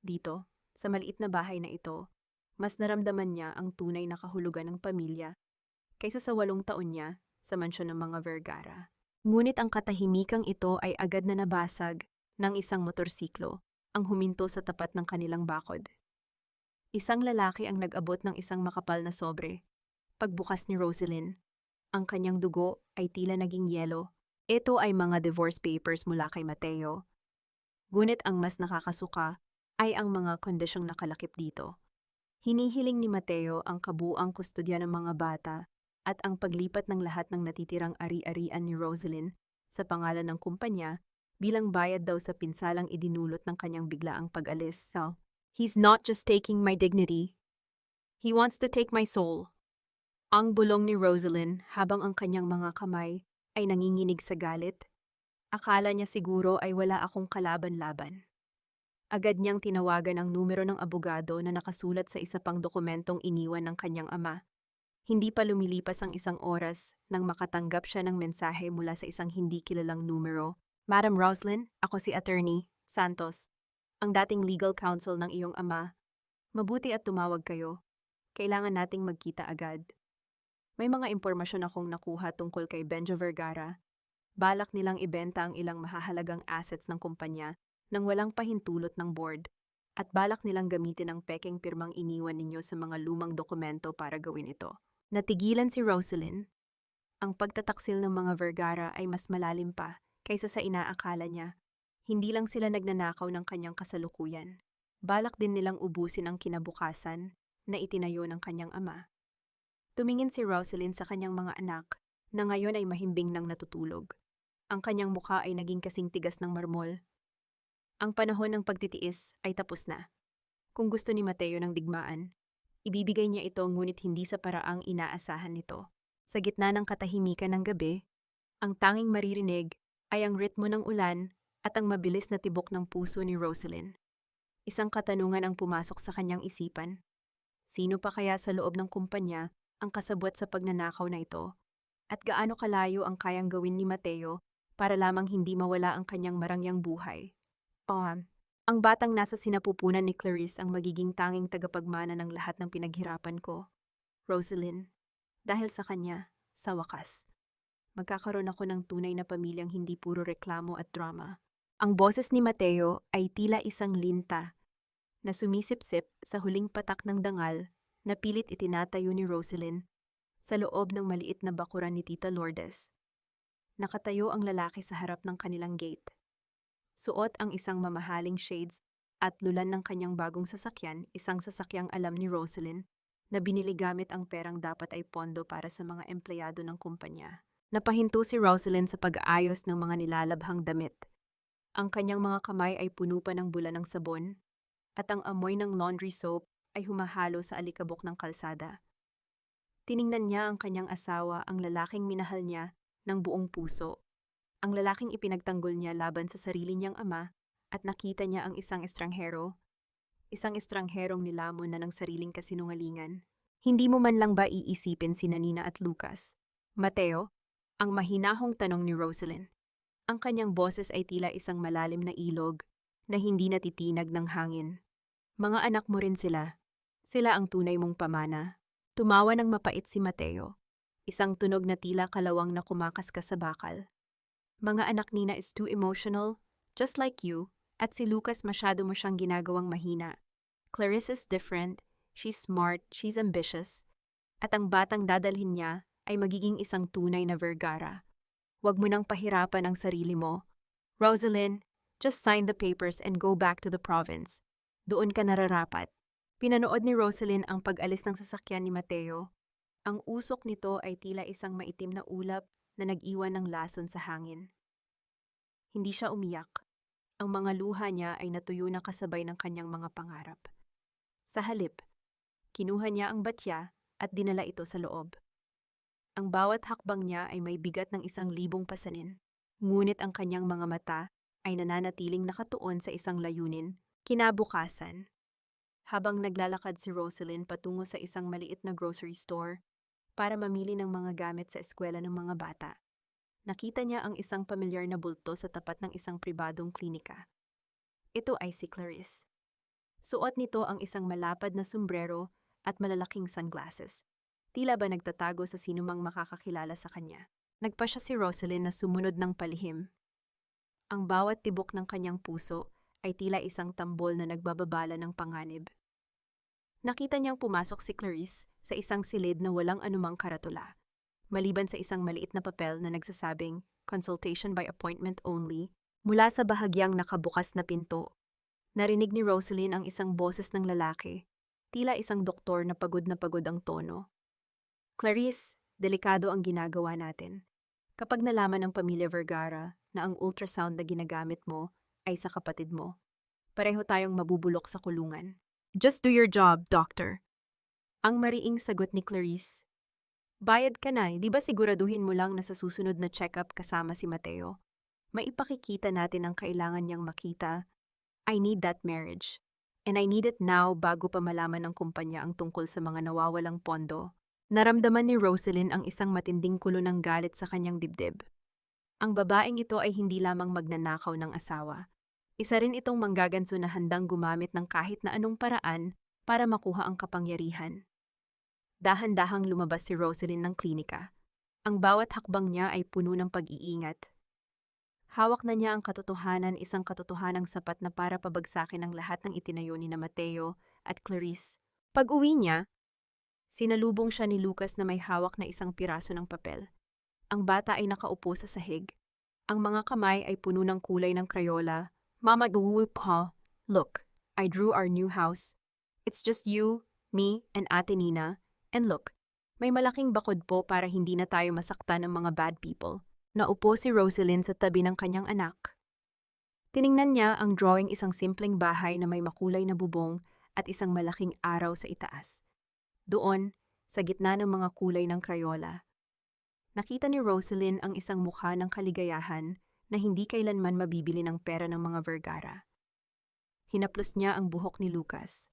[SPEAKER 1] Dito, sa maliit na bahay na ito, mas naramdaman niya ang tunay na kahulugan ng pamilya kaysa sa 8 taon niya sa mansyon ng mga Vergara. Ngunit ang katahimikang ito ay agad na nabasag ng isang motorsiklo ang huminto sa tapat ng kanilang bakod. Isang lalaki ang nag-abot ng isang makapal na sobre. Pagbukas ni Rosalyn, ang kanyang dugo ay tila naging yelo. Ito ay mga divorce papers mula kay Mateo. Ngunit ang mas nakakasuka ay ang mga kondisyong nakalakip dito. Hinihiling ni Mateo ang kabuuang kustodya ng mga bata at ang paglipat ng lahat ng natitirang ari-arian ni Rosalyn sa pangalan ng kumpanya bilang bayad daw sa pinsalang idinulot ng kanyang biglaang pag-alis. So, "He's not just taking my dignity. He wants to take my soul." Ang bulong ni Rosalyn habang ang kanyang mga kamay ay nanginginig sa galit. Akala niya siguro ay wala akong kalaban-laban. Agad niyang tinawagan ang numero ng abogado na nakasulat sa isa pang dokumentong iniwan ng kanyang ama. Hindi pa lumilipas ang isang oras nang makatanggap siya ng mensahe mula sa isang hindi kilalang numero. "Madam Rosalyn, ako si Attorney Santos, ang dating legal counsel ng iyong ama. Mabuti at tumawag kayo. Kailangan nating magkita agad. May mga impormasyon akong nakuha tungkol kay Benjo Vergara. Balak nilang ibenta ang ilang mahahalagang assets ng kumpanya nang walang pahintulot ng board, at balak nilang gamitin ang pekeng pirmang iniwan ninyo sa mga lumang dokumento para gawin ito." Natigilan si Rosalyn. Ang pagtataksil ng mga Vergara ay mas malalim pa kaysa sa inaakala niya. Hindi lang sila nagnanakaw ng kanyang kasalukuyan. Balak din nilang ubusin ang kinabukasan na itinayo ng kanyang ama. Tumingin si Rosalyn sa kanyang mga anak na ngayon ay mahimbing nang natutulog. Ang kanyang mukha ay naging kasing tigas ng marmol. Ang panahon ng pagtitiis ay tapos na. Kung gusto ni Mateo ng digmaan, ibibigay niya ito ngunit hindi sa paraang inaasahan nito. Sa gitna ng katahimikan ng gabi, ang tanging maririnig ay ang ritmo ng ulan at ang mabilis na tibok ng puso ni Rosalyn. Isang katanungan ang pumasok sa kanyang isipan. Sino pa kaya sa loob ng kumpanya ang kasabwat sa pagnanakaw na ito? At gaano kalayo ang kayang gawin ni Mateo para lamang hindi mawala ang kanyang marangyang buhay? Ang batang nasa sinapupunan ni Clarice ang magiging tanging tagapagmana ng lahat ng pinaghirapan ko. Rosalyn, dahil sa kanya, sa wakas, magkakaroon ako ng tunay na pamilyang hindi puro reklamo at drama. Ang boses ni Mateo ay tila isang linta na sumisipsip sa huling patak ng dangal na pilit itinatayo ni Rosalyn sa loob ng maliit na bakuran ni Tita Lourdes. Nakatayo ang lalaki sa harap ng kanilang gate. Suot ang isang mamahaling shades at lulan ng kanyang bagong sasakyan, isang sasakyang alam ni Rosalyn na binili gamit ang perang dapat ay pondo para sa mga empleyado ng kumpanya. Napahinto si Rosalyn sa pag-aayos ng mga nilalabhang damit. Ang kanyang mga kamay ay puno pa ng bula ng sabon, at ang amoy ng laundry soap ay humahalo sa alikabok ng kalsada. Tiningnan niya ang kanyang asawa, ang lalaking minahal niya ng buong puso. Ang lalaking ipinagtanggol niya laban sa sarili niyang ama, at nakita niya ang isang estrangherong nilamon na ng sariling kasinungalingan. Hindi mo man lang ba iisipin si Nina at Lucas? Mateo? Ang mahinahong tanong ni Rosalyn. Ang kanyang boses ay tila isang malalim na ilog na hindi natitinag ng hangin. Mga anak mo rin sila. Sila ang tunay mong pamana. Tumawa ng mapait si Mateo. Isang tunog na tila kalawang na kumakaskas sa bakal. Mga anak Nina is too emotional, just like you, at si Lucas masyado mo siyang ginagawang mahina. Clarice is different, she's smart, she's ambitious, at ang batang dadalhin niya ay magiging isang tunay na Vergara. Huwag mo nang pahirapan ang sarili mo. Rosalind, just sign the papers and go back to the province. Doon ka nararapat. Pinanood ni Rosalind ang pag-alis ng sasakyan ni Mateo. Ang usok nito ay tila isang maitim na ulap na nag-iwan ng lason sa hangin. Hindi siya umiyak. Ang mga luha niya ay natuyo na kasabay ng kanyang mga pangarap. Sa halip, kinuha niya ang batya at dinala ito sa loob. Ang bawat hakbang niya ay may bigat ng 1,000 pasanin. Ngunit ang kanyang mga mata ay nananatiling nakatuon sa isang layunin. Kinabukasan, habang naglalakad si Rosalind patungo sa isang maliit na grocery store para mamili ng mga gamit sa eskwela ng mga bata, nakita niya ang isang pamilyar na bulto sa tapat ng isang pribadong klinika. Ito ay si Clarice. Suot nito ang isang malapad na sombrero at malalaking sunglasses. Tila ba nagtatago sa sinumang makakakilala sa kanya. Nagpa siya si Rosalind na sumunod ng palihim. Ang bawat tibok ng kanyang puso ay tila isang tambol na nagbababala ng panganib. Nakita niyang pumasok si Clarice sa isang silid na walang anumang karatula, maliban sa isang maliit na papel na nagsasabing consultation by appointment only. Mula sa bahagyang nakabukas na pinto, narinig ni Rosalind ang isang boses ng lalaki, tila isang doktor na pagod ang tono. Clarice, delikado ang ginagawa natin. Kapag nalaman ng pamilya Vergara na ang ultrasound na ginagamit mo ay sa kapatid mo, pareho tayong mabubulok sa kulungan. Just do your job, doctor. Ang mariing sagot ni Clarice. Bayad ka na, di ba siguraduhin mo lang na sa susunod na check-up kasama si Mateo? Maipakikita natin ang kailangan niyang makita. I need that marriage. And I need it now bago pa malaman ng kumpanya ang tungkol sa mga nawawalang pondo. Naramdaman ni Rosalind ang isang matinding kulo ng galit sa kanyang dibdib. Ang babaeng ito ay hindi lamang magnanakaw ng asawa. Isa rin itong manggaganso na handang gumamit ng kahit na anong paraan para makuha ang kapangyarihan. Dahan-dahang lumabas si Rosalind ng klinika. Ang bawat hakbang niya ay puno ng pag-iingat. Hawak na niya ang katotohanan, isang katotohanang sapat na para pabagsakin ang lahat ng itinayo ni na Mateo at Clarice. Pag-uwi niya, sinalubong siya ni Lucas na may hawak na isang piraso ng papel. Ang bata ay nakaupo sa sahig. Ang mga kamay ay puno ng kulay ng Crayola. Mama, pa. Look, I drew our new house. It's just you, me, and Ate Nina. And look, may malaking bakod po para hindi na tayo masaktan ng mga bad people. Naupo si Rosalind sa tabi ng kanyang anak. Tiningnan niya ang drawing, isang simpleng bahay na may makulay na bubong at isang malaking araw sa itaas. Doon, sa gitna ng mga kulay ng Crayola, nakita ni Rosalind ang isang mukha ng kaligayahan na hindi kailanman mabibili ng pera ng mga Vergara. Hinaplos niya ang buhok ni Lucas.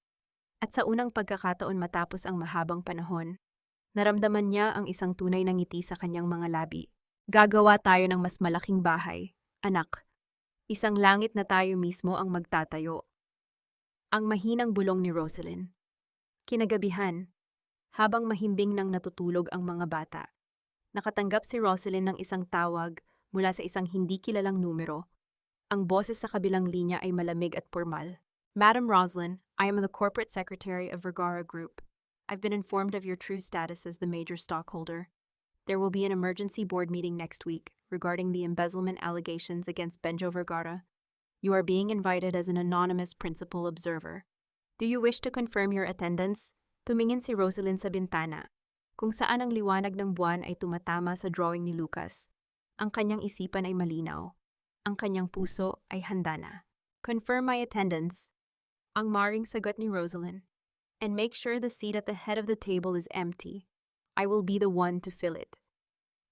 [SPEAKER 1] At sa unang pagkakataon matapos ang mahabang panahon, naramdaman niya ang isang tunay na ngiti sa kanyang mga labi. Gagawa tayo ng mas malaking bahay, anak. Isang langit na tayo mismo ang magtatayo. Ang mahinang bulong ni Rosalind. Kinagabihan, habang mahimbing nang natutulog ang mga bata, nakatanggap si Rosalind ng isang tawag mula sa isang hindi kilalang numero. Ang boses sa kabilang linya ay malamig at formal. Madam Rosalind, I am the corporate secretary of Vergara Group. I've been informed of your true status as the major stockholder. There will be an emergency board meeting next week regarding the embezzlement allegations against Benjo Vergara. You are being invited as an anonymous principal observer. Do you wish to confirm your attendance? Tumingin si Rosalind sa bintana, kung saan ang liwanag ng buwan ay tumatama sa drawing ni Lucas. Ang kanyang isipan ay malinaw. Ang kanyang puso ay handa na. Confirm my attendance. Ang maring sagot ni Rosalind. And make sure the seat at the head of the table is empty. I will be the one to fill it.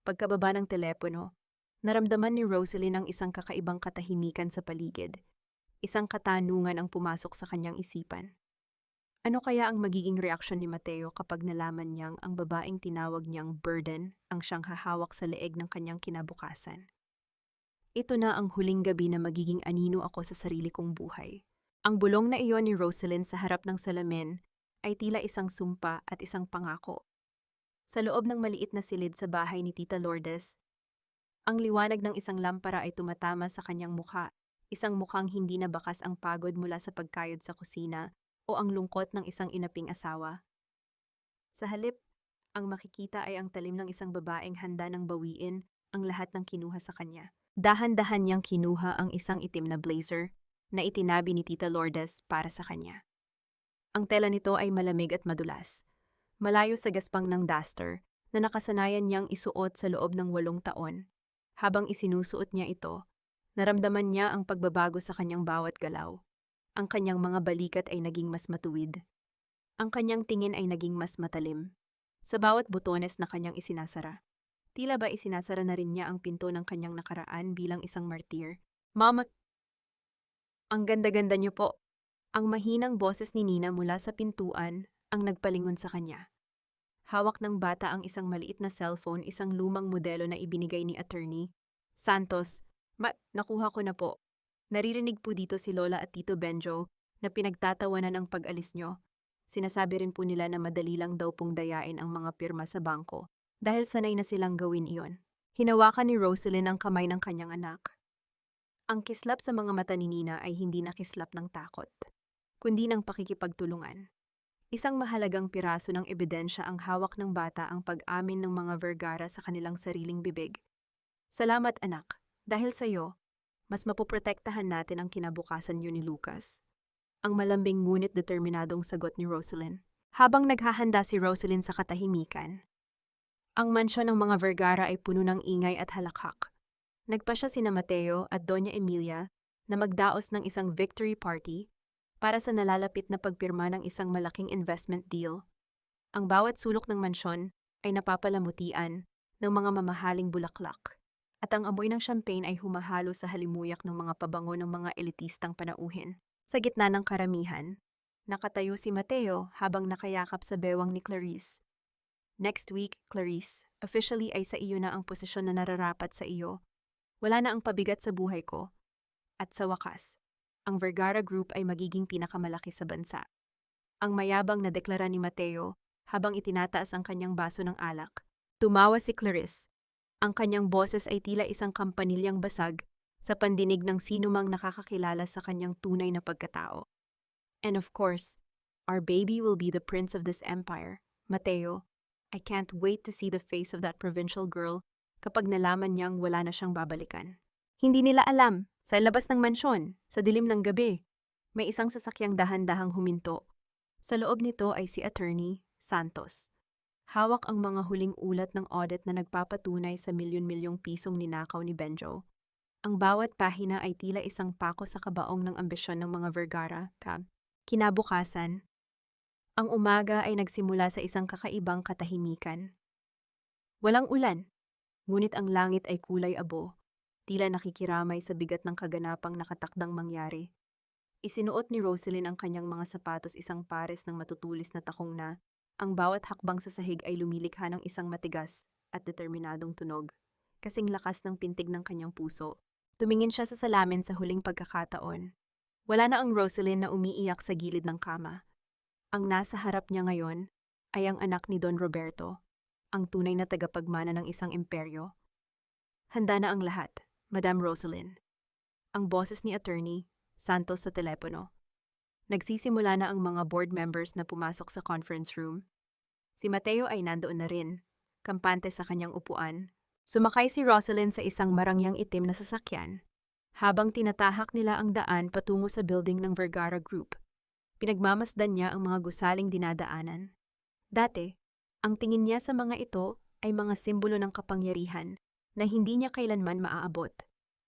[SPEAKER 1] Pagkababa ng telepono, naramdaman ni Rosalind ang isang kakaibang katahimikan sa paligid. Isang katanungan ang pumasok sa kanyang isipan. Ano kaya ang magiging reaksyon ni Mateo kapag nalaman niyang ang babaeng tinawag niyang burden ang siyang hahawak sa leeg ng kanyang kinabukasan? Ito na ang huling gabi na magiging anino ako sa sarili kong buhay. Ang bulong na iyon ni Rosalind sa harap ng salamin ay tila isang sumpa at isang pangako. Sa loob ng maliit na silid sa bahay ni Tita Lourdes, ang liwanag ng isang lampara ay tumatama sa kanyang mukha, isang mukhang hindi na bakas ang pagod mula sa pagkayod sa kusina o ang lungkot ng isang inaping asawa. Sa halip, ang makikita ay ang talim ng isang babaeng handa ng bawiin ang lahat ng kinuha sa kanya. Dahan-dahan niyang kinuha ang isang itim na blazer na itinabi ni Tita Lourdes para sa kanya. Ang tela nito ay malamig at madulas, malayo sa gaspang ng duster na nakasanayan niyang isuot sa loob ng 8 taon. Habang isinusuot niya ito, naramdaman niya ang pagbabago sa kanyang bawat galaw. Ang kanyang mga balikat ay naging mas matuwid. Ang kanyang tingin ay naging mas matalim. Sa bawat butones na kanyang isinasara, tila ba isinasara na rin niya ang pinto ng kanyang nakaraan bilang isang martir. Mama, ang ganda-ganda niyo po. Ang mahinang boses ni Nina mula sa pintuan ang nagpalingon sa kanya. Hawak ng bata ang isang maliit na cellphone, isang lumang modelo na ibinigay ni Attorney Santos. Nakuha ko na po. Naririnig po dito si Lola at Tito Benjo na pinagtatawanan ang pag-alis nyo. Sinasabi rin po nila na madali lang daw pong dayain ang mga pirma sa bangko dahil sanay na silang gawin iyon. Hinawakan ni Rosalind ang kamay ng kanyang anak. Ang kislap sa mga mata ni Nina ay hindi na kislap ng takot, kundi ng pakikipagtulungan. Isang mahalagang piraso ng ebidensya ang hawak ng bata, ang pag-amin ng mga Vergara sa kanilang sariling bibig. Salamat anak, dahil sa iyo, mas mapoprotektahan natin ang kinabukasan niyo ni Lucas. Ang malambing ngunit determinadong sagot ni Rosalind. Habang naghahanda si Rosalind sa katahimikan, ang mansyon ng mga Vergara ay puno ng ingay at halakhak. Nagpa siya sina Mateo at Doña Emilia na magdaos ng isang victory party para sa nalalapit na pagpirma ng isang malaking investment deal. Ang bawat sulok ng mansyon ay napapalamutian ng mga mamahaling bulaklak, at ang amoy ng champagne ay humahalo sa halimuyak ng mga pabango ng mga elitistang panauhin. Sa gitna ng karamihan, nakatayo si Mateo habang nakayakap sa bewang ni Clarice. Next week, Clarice, officially ay sa iyo na ang posisyon na nararapat sa iyo. Wala na ang pabigat sa buhay ko. At sa wakas, ang Vergara Group ay magiging pinakamalaki sa bansa. Ang mayabang na deklara ni Mateo habang itinataas ang kanyang baso ng alak. Tumawa si Clarice. Ang kanyang boses ay tila isang kampanilyang basag sa pandinig ng sinumang nakakakilala sa kanyang tunay na pagkatao. And of course, our baby will be the prince of this empire. Mateo, I can't wait to see the face of that provincial girl kapag nalaman niyang wala na siyang babalikan. Hindi nila alam, sa labas ng mansyon, sa dilim ng gabi, may isang sasakyang dahan-dahang huminto. Sa loob nito ay si Attorney Santos. Hawak ang mga huling ulat ng audit na nagpapatunay sa milyon-milyong pisong ninakaw ni Benjo. Ang bawat pahina ay tila isang pako sa kabaong ng ambisyon ng mga Vergara. Kinabukasan, ang umaga ay nagsimula sa isang kakaibang katahimikan. Walang ulan, ngunit ang langit ay kulay abo, tila nakikiramay sa bigat ng kaganapang nakatakdang mangyari. Isinuot ni Rosalind ang kanyang mga sapatos, isang pares ng matutulis na takong na ang bawat hakbang sa sahig ay lumilikha ng isang matigas at determinadong tunog. Kasing lakas ng pintig ng kanyang puso. Tumingin siya sa salamin sa huling pagkakataon. Wala na ang Rosalind na umiiyak sa gilid ng kama. Ang nasa harap niya ngayon ay ang anak ni Don Roberto, ang tunay na tagapagmana ng isang imperyo. Handa na ang lahat, Madam Rosalind. Ang boses ni Attorney Santos sa telepono. Nagsisimula na ang mga board members na pumasok sa conference room. Si Mateo ay nandoon na rin, kampante sa kanyang upuan. Sumakay si Rosalind sa isang marangyang itim na sasakyan, habang tinatahak nila ang daan patungo sa building ng Vergara Group. Pinagmamasdan niya ang mga gusaling dinadaanan. Dati, ang tingin niya sa mga ito ay mga simbolo ng kapangyarihan na hindi niya kailanman maaabot.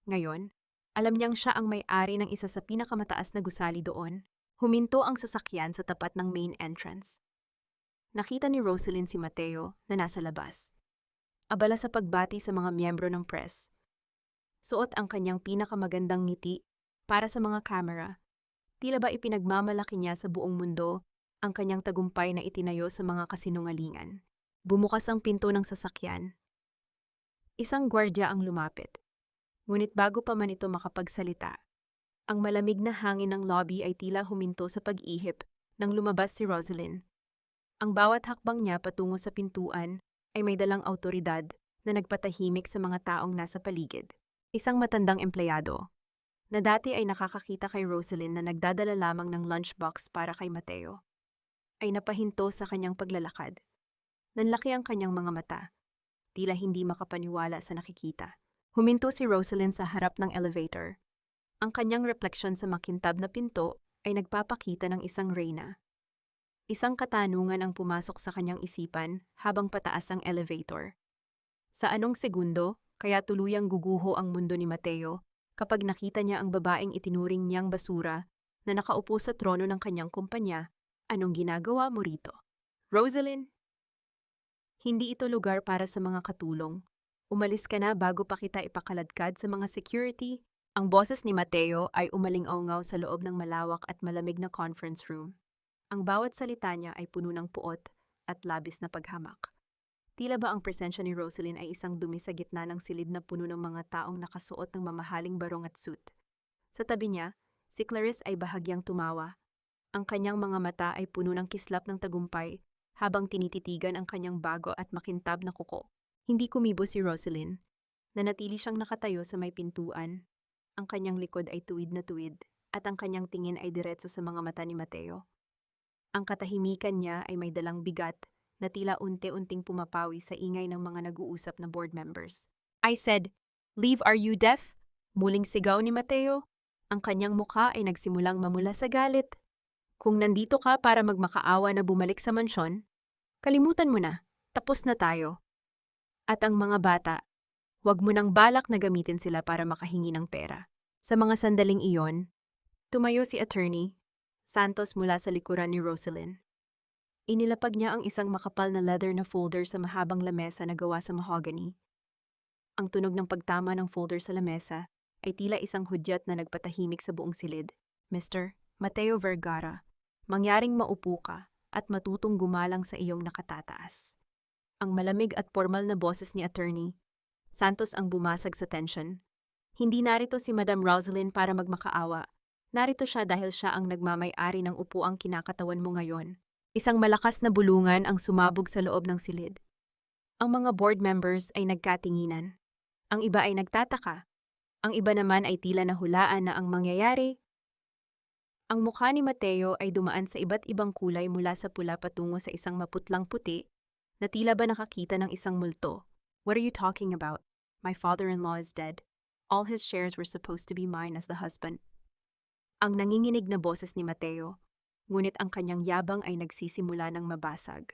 [SPEAKER 1] Ngayon, alam niyang siya ang may-ari ng isa sa pinakamataas na gusali doon. Huminto ang sasakyan sa tapat ng main entrance. Nakita ni Rosalind si Mateo na nasa labas. Abala sa pagbati sa mga miyembro ng press. Suot ang kanyang pinakamagandang ngiti para sa mga kamera. Tila ba ipinagmamalaki niya sa buong mundo ang kanyang tagumpay na itinayo sa mga kasinungalingan. Bumukas ang pinto ng sasakyan. Isang gwardya ang lumapit. Ngunit bago pa man ito makapagsalita, ang malamig na hangin ng lobby ay tila huminto sa pag-ihip nang lumabas si Rosalyn. Ang bawat hakbang niya patungo sa pintuan ay may dalang awtoridad na nagpatahimik sa mga taong nasa paligid. Isang matandang empleyado na dati ay nakakakita kay Rosalyn na nagdadala lamang ng lunchbox para kay Mateo, ay napahinto sa kanyang paglalakad. Nanlaki ang kanyang mga mata, tila hindi makapaniwala sa nakikita. Huminto si Rosalyn sa harap ng elevator. Ang kanyang refleksyon sa makintab na pinto ay nagpapakita ng isang reyna. Isang katanungan ang pumasok sa kanyang isipan habang pataas ang elevator. Sa anong segundo, kaya tuluyang guguho ang mundo ni Mateo kapag nakita niya ang babaeng itinuring niyang basura na nakaupo sa trono ng kanyang kumpanya? Anong ginagawa mo rito, Rosalyn? Hindi ito lugar para sa mga katulong. Umalis ka na bago pa kita ipakaladkad sa mga security. Ang boses ni Mateo ay umaling-aungaw sa loob ng malawak at malamig na conference room. Ang bawat salita niya ay puno ng puot at labis na paghamak. Tila ba ang presensya ni Rosalyn ay isang dumi sa gitna ng silid na puno ng mga taong nakasuot ng mamahaling barong at suit. Sa tabi niya, si Clarice ay bahagyang tumawa. Ang kanyang mga mata ay puno ng kislap ng tagumpay habang tinititigan ang kanyang bago at makintab na kuko. Hindi kumibo si Rosalyn. Nanatili siyang nakatayo sa may pintuan. Ang kanyang likod ay tuwid na tuwid at ang kanyang tingin ay diretso sa mga mata ni Mateo. Ang katahimikan niya ay may dalang bigat na tila unti-unting pumapawi sa ingay ng mga nag-uusap na board members. I said, "Leave, are you deaf?" Muling sigaw ni Mateo. Ang kanyang mukha ay nagsimulang mamula sa galit. Kung nandito ka para magmakaawa na bumalik sa mansyon, kalimutan mo na, tapos na tayo. At ang mga bata, huwag mo nang balak na gamitin sila para makahingi ng pera. Sa mga sandaling iyon, tumayo si Attorney Santos mula sa likuran ni Rosalyn. Inilapag niya ang isang makapal na leather na folder sa mahabang lamesa na gawa sa mahogany. Ang tunog ng pagtama ng folder sa lamesa ay tila isang hudyat na nagpatahimik sa buong silid. Mr. Mateo Vergara, mangyaring maupo ka at matutong gumalang sa iyong nakatataas. Ang malamig at formal na boses ni Attorney Santos ang bumasag sa tension. Hindi narito si Madam Rosalyn para magmakaawa. Narito siya dahil siya ang nagmamay-ari ng upuang kinakatawan mo ngayon. Isang malakas na bulungan ang sumabog sa loob ng silid. Ang mga board members ay nagkatinginan. Ang iba ay nagtataka. Ang iba naman ay tila nahulaan na ang mangyayari. Ang mukha ni Mateo ay dumaan sa iba't ibang kulay mula sa pula patungo sa isang maputlang puti na tila ba nakakita ng isang multo. What are you talking about? My father-in-law is dead. All his shares were supposed to be mine as the husband. Ang nanginginig na boses ni Mateo, ngunit ang kanyang yabang ay nagsisimula ng mabasag.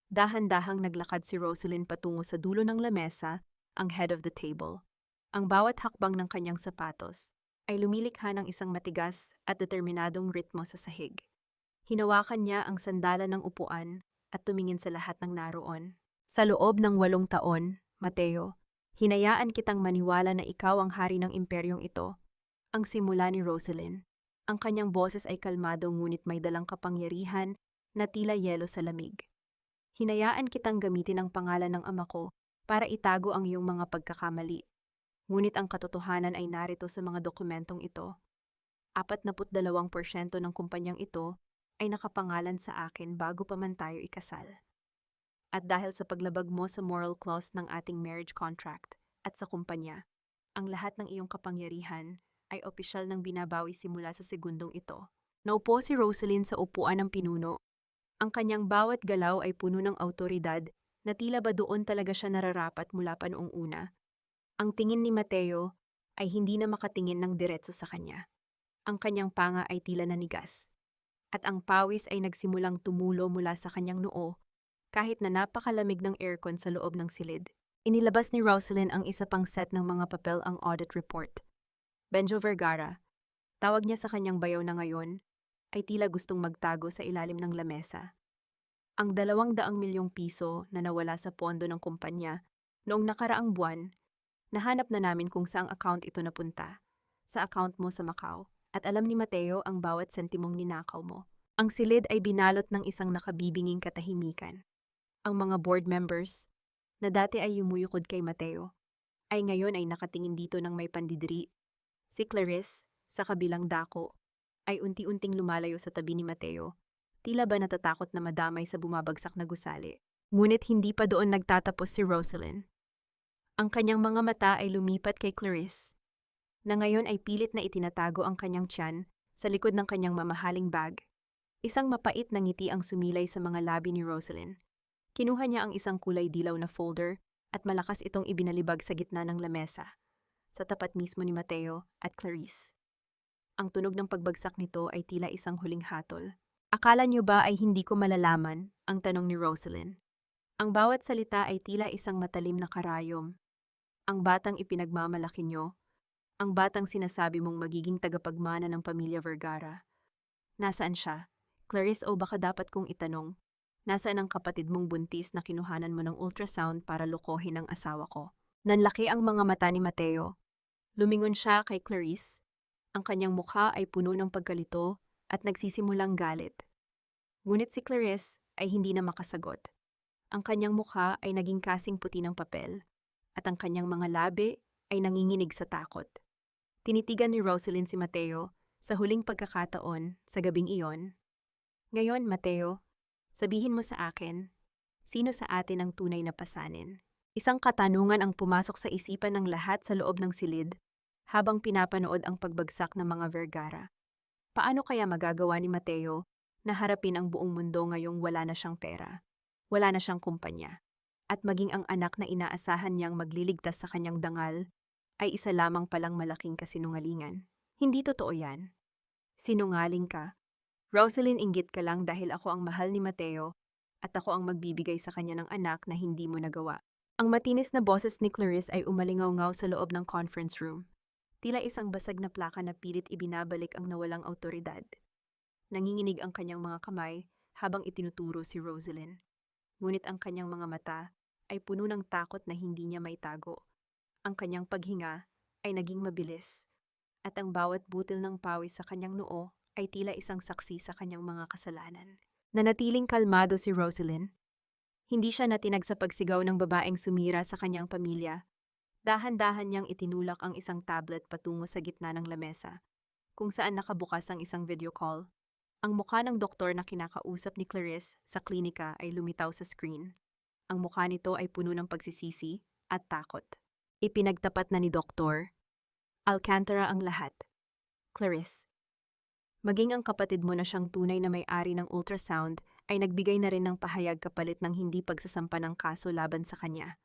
[SPEAKER 1] Dahan-dahang naglakad si Rosalyn patungo sa dulo ng lamesa, ang head of the table. Ang bawat hakbang ng kanyang sapatos ay lumilikha ng isang matigas at determinadong ritmo sa sahig. Hinawakan niya ang sandalan ng upuan at tumingin sa lahat ng naroon. Sa loob ng 8 taon, Mateo, hinayaan kitang maniwala na ikaw ang hari ng imperyong ito. Ang simula ni Rosalyn. Ang kanyang boses ay kalmado ngunit may dalang kapangyarihan na tila yelo sa lamig. Hinayaan kitang gamitin ang pangalan ng ama ko para itago ang iyong mga pagkakamali. Ngunit ang katotohanan ay narito sa mga dokumentong ito. 42% ng kumpanyang ito ay nakapangalan sa akin bago pa man tayo ikasal. At dahil sa paglabag mo sa moral clause ng ating marriage contract at sa kumpanya, ang lahat ng iyong kapangyarihan ay opisyal ng binabawi simula sa segundong ito. Naupo si Rosalyn sa upuan ng pinuno. Ang kanyang bawat galaw ay puno ng awtoridad na tila ba doon talaga siya nararapat mula pa noong una. Ang tingin ni Mateo ay hindi na makatingin ng diretso sa kanya. Ang kanyang panga ay tila nanigas. At ang pawis ay nagsimulang tumulo mula sa kanyang noo kahit na napakalamig ng aircon sa loob ng silid. Inilabas ni Rosalyn ang isa pang set ng mga papel ang audit report. Benjo Vergara, tawag niya sa kanyang bayaw na ngayon, ay tila gustong magtago sa ilalim ng lamesa. Ang 200 milyong piso na nawala sa pondo ng kumpanya noong nakaraang buwan, nahanap na namin kung saang account ito napunta, sa account mo sa Macau, at alam ni Mateo ang bawat sentimong ninakaw mo. Ang silid ay binalot ng isang nakabibinging katahimikan. Ang mga board members, na dati ay yumuyukod kay Mateo, ay ngayon ay nakatingin dito ng may pandidiri. Si Clarice, sa kabilang dako, ay unti-unting lumalayo sa tabi ni Mateo. Tila ba natatakot na madamay sa bumabagsak na gusali. Ngunit hindi pa doon nagtatapos si Rosalind. Ang kanyang mga mata ay lumipat kay Clarice, na ngayon ay pilit na itinatago ang kanyang tiyan sa likod ng kanyang mamahaling bag. Isang mapait na ngiti ang sumilay sa mga labi ni Rosalind. Kinuha niya ang isang kulay dilaw na folder at malakas itong ibinalibag sa gitna ng lamesa, sa tapat mismo ni Mateo at Clarice. Ang tunog ng pagbagsak nito ay tila isang huling hatol. Akala niyo ba ay hindi ko malalaman? Ang tanong ni Rosalind. Ang bawat salita ay tila isang matalim na karayom. Ang batang ipinagmamalaki niyo, ang batang sinasabi mong magiging tagapagmana ng pamilya Vergara. Nasaan siya? Clarice, o baka dapat kong itanong, nasaan ang kapatid mong buntis na kinuhanan mo ng ultrasound para lokohin ang asawa ko? Nanlaki ang mga mata ni Mateo. Lumingon siya kay Clarice. Ang kanyang mukha ay puno ng pagkalito at nagsisimulang galit. Ngunit si Clarice ay hindi na makasagot. Ang kanyang mukha ay naging kasing puti ng papel at ang kanyang mga labi ay nanginginig sa takot. Tinitigan ni Rosalind si Mateo sa huling pagkakataon sa gabing iyon. Ngayon, Mateo, sabihin mo sa akin, sino sa atin ang tunay na pasanin? Isang katanungan ang pumasok sa isipan ng lahat sa loob ng silid habang pinapanood ang pagbagsak ng mga Vergara. Paano kaya magagawa ni Mateo na harapin ang buong mundo ngayong wala na siyang pera, wala na siyang kumpanya, at maging ang anak na inaasahan niyang magliligtas sa kanyang dangal ay isa lamang palang malaking kasinungalingan? Hindi totoo yan. Sinungaling ka. Rosalind, inggit ka lang dahil ako ang mahal ni Mateo at ako ang magbibigay sa kanya ng anak na hindi mo nagawa. Ang matinis na boses ni Clarice ay umalingaw-ngaw sa loob ng conference room. Tila isang basag na plaka na pilit ibinabalik ang nawalang awtoridad. Nanginginig ang kanyang mga kamay habang itinuturo si Rosalind. Ngunit ang kanyang mga mata ay puno ng takot na hindi niya maitago. Ang kanyang paghinga ay naging mabilis, at ang bawat butil ng pawis sa kanyang noo ay tila isang saksi sa kanyang mga kasalanan. Nanatiling kalmado si Rosalind. Hindi siya natinag sa pagsigaw ng babaeng sumira sa kanyang pamilya. Dahan-dahan niyang itinulak ang isang tablet patungo sa gitna ng lamesa, kung saan nakabukas ang isang video call. Ang mukha ng doktor na kinakausap ni Clarice sa klinika ay lumitaw sa screen. Ang mukha nito ay puno ng pagsisisi at takot. Ipinagtapat na ni Dr. Alcantara ang lahat. Clarice, maging ang kapatid mo na siyang tunay na may-ari ng ultrasound ay nagbigay na rin ng pahayag kapalit ng hindi pagsasampa ng kaso laban sa kanya.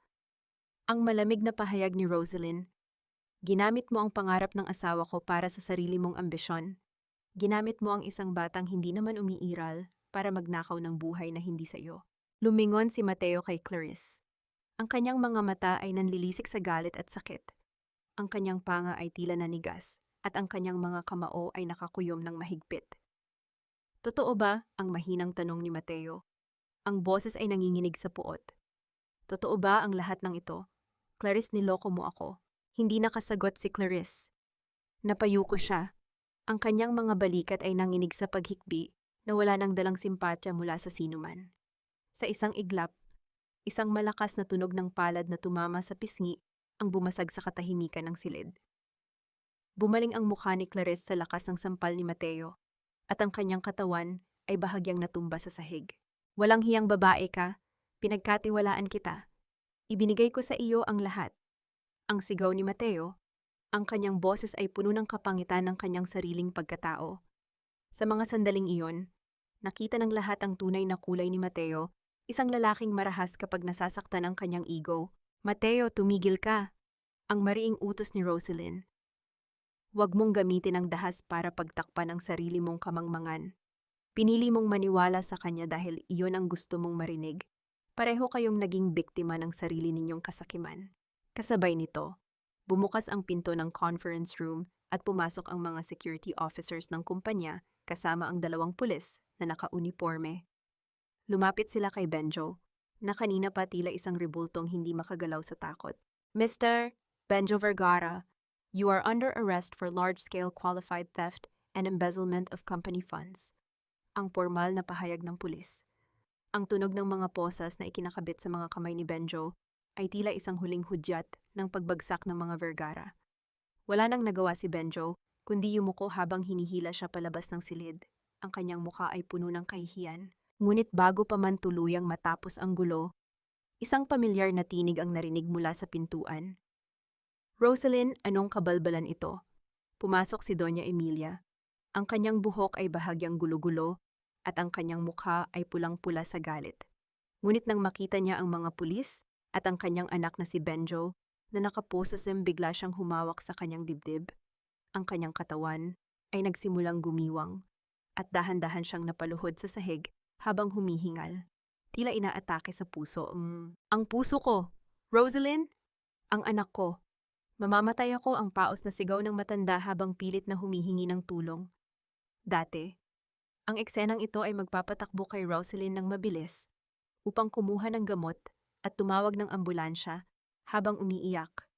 [SPEAKER 1] Ang malamig na pahayag ni Rosalind, ginamit mo ang pangarap ng asawa ko para sa sarili mong ambisyon. Ginamit mo ang isang batang hindi naman umiiral para magnakaw ng buhay na hindi sa iyo. Lumingon si Mateo kay Clarice. Ang kanyang mga mata ay nanlilisik sa galit at sakit. Ang kanyang panga ay tila nanigas at ang kanyang mga kamao ay nakakuyom ng mahigpit. Totoo ba? Ang mahinang tanong ni Mateo. Ang boses ay nanginginig sa puot. Totoo ba ang lahat ng ito? Clarice, niloko mo ako. Hindi nakasagot si Clarice. Napayuko siya. Ang kanyang mga balikat ay nanginig sa paghikbi na wala nang dalang simpatya mula sa sinuman. Sa isang iglap, isang malakas na tunog ng palad na tumama sa pisngi ang bumasag sa katahimikan ng silid. Bumaling ang mukha ni Clarice sa lakas ng sampal ni Mateo at ang kanyang katawan ay bahagyang natumba sa sahig. Walang hiyang babae ka, pinagkatiwalaan kita. Ibinigay ko sa iyo ang lahat. Ang sigaw ni Mateo, ang kanyang boses ay puno ng kapangitan ng kanyang sariling pagkatao. Sa mga sandaling iyon, nakita ng lahat ang tunay na kulay ni Mateo, isang lalaking marahas kapag nasasaktan ang kanyang ego. Mateo, tumigil ka. Ang mariing utos ni Rosalind. Huwag mong gamitin ang dahas para pagtakpan ang sarili mong kamangmangan. Pinili mong maniwala sa kanya dahil iyon ang gusto mong marinig. Pareho kayong naging biktima ng sarili ninyong kasakiman. Kasabay nito, bumukas ang pinto ng conference room at pumasok ang mga security officers ng kumpanya kasama ang 2 pulis na naka-uniforme. Lumapit sila kay Benjo, na kanina pa tila isang rebultong hindi makagalaw sa takot. Mr. Benjo Vergara, you are under arrest for large-scale qualified theft and embezzlement of company funds. Ang formal na pahayag ng pulis. Ang tunog ng mga posas na ikinakabit sa mga kamay ni Benjo ay tila isang huling hudyat ng pagbagsak ng mga Vergara. Wala nang nagawa si Benjo, kundi yumuko habang hinihila siya palabas ng silid. Ang kanyang mukha ay puno ng kahihiyan. Ngunit bago pa man tuluyang matapos ang gulo, isang pamilyar na tinig ang narinig mula sa pintuan. "Rosalyn, anong kabalbalan ito?" Pumasok si Doña Emilia. Ang kanyang buhok ay bahagyang gulo-gulo at ang kanyang mukha ay pulang-pula sa galit. Ngunit nang makita niya ang mga pulis at ang kanyang anak na si Benjo na nakaposasim, bigla siyang humawak sa kanyang dibdib. Ang kanyang katawan ay nagsimulang gumiwang at dahan-dahan siyang napaluhod sa sahig habang humihingal. Tila inaatake sa puso. "Ang puso ko! Rosalyn! Ang anak ko! Mamamatay ako," ang paos na sigaw ng matanda habang pilit na humihingi ng tulong. Dati, ang eksenang ito ay magpapatakbo kay Rosalyn ng mabilis upang kumuha ng gamot at tumawag ng ambulansya habang umiiyak.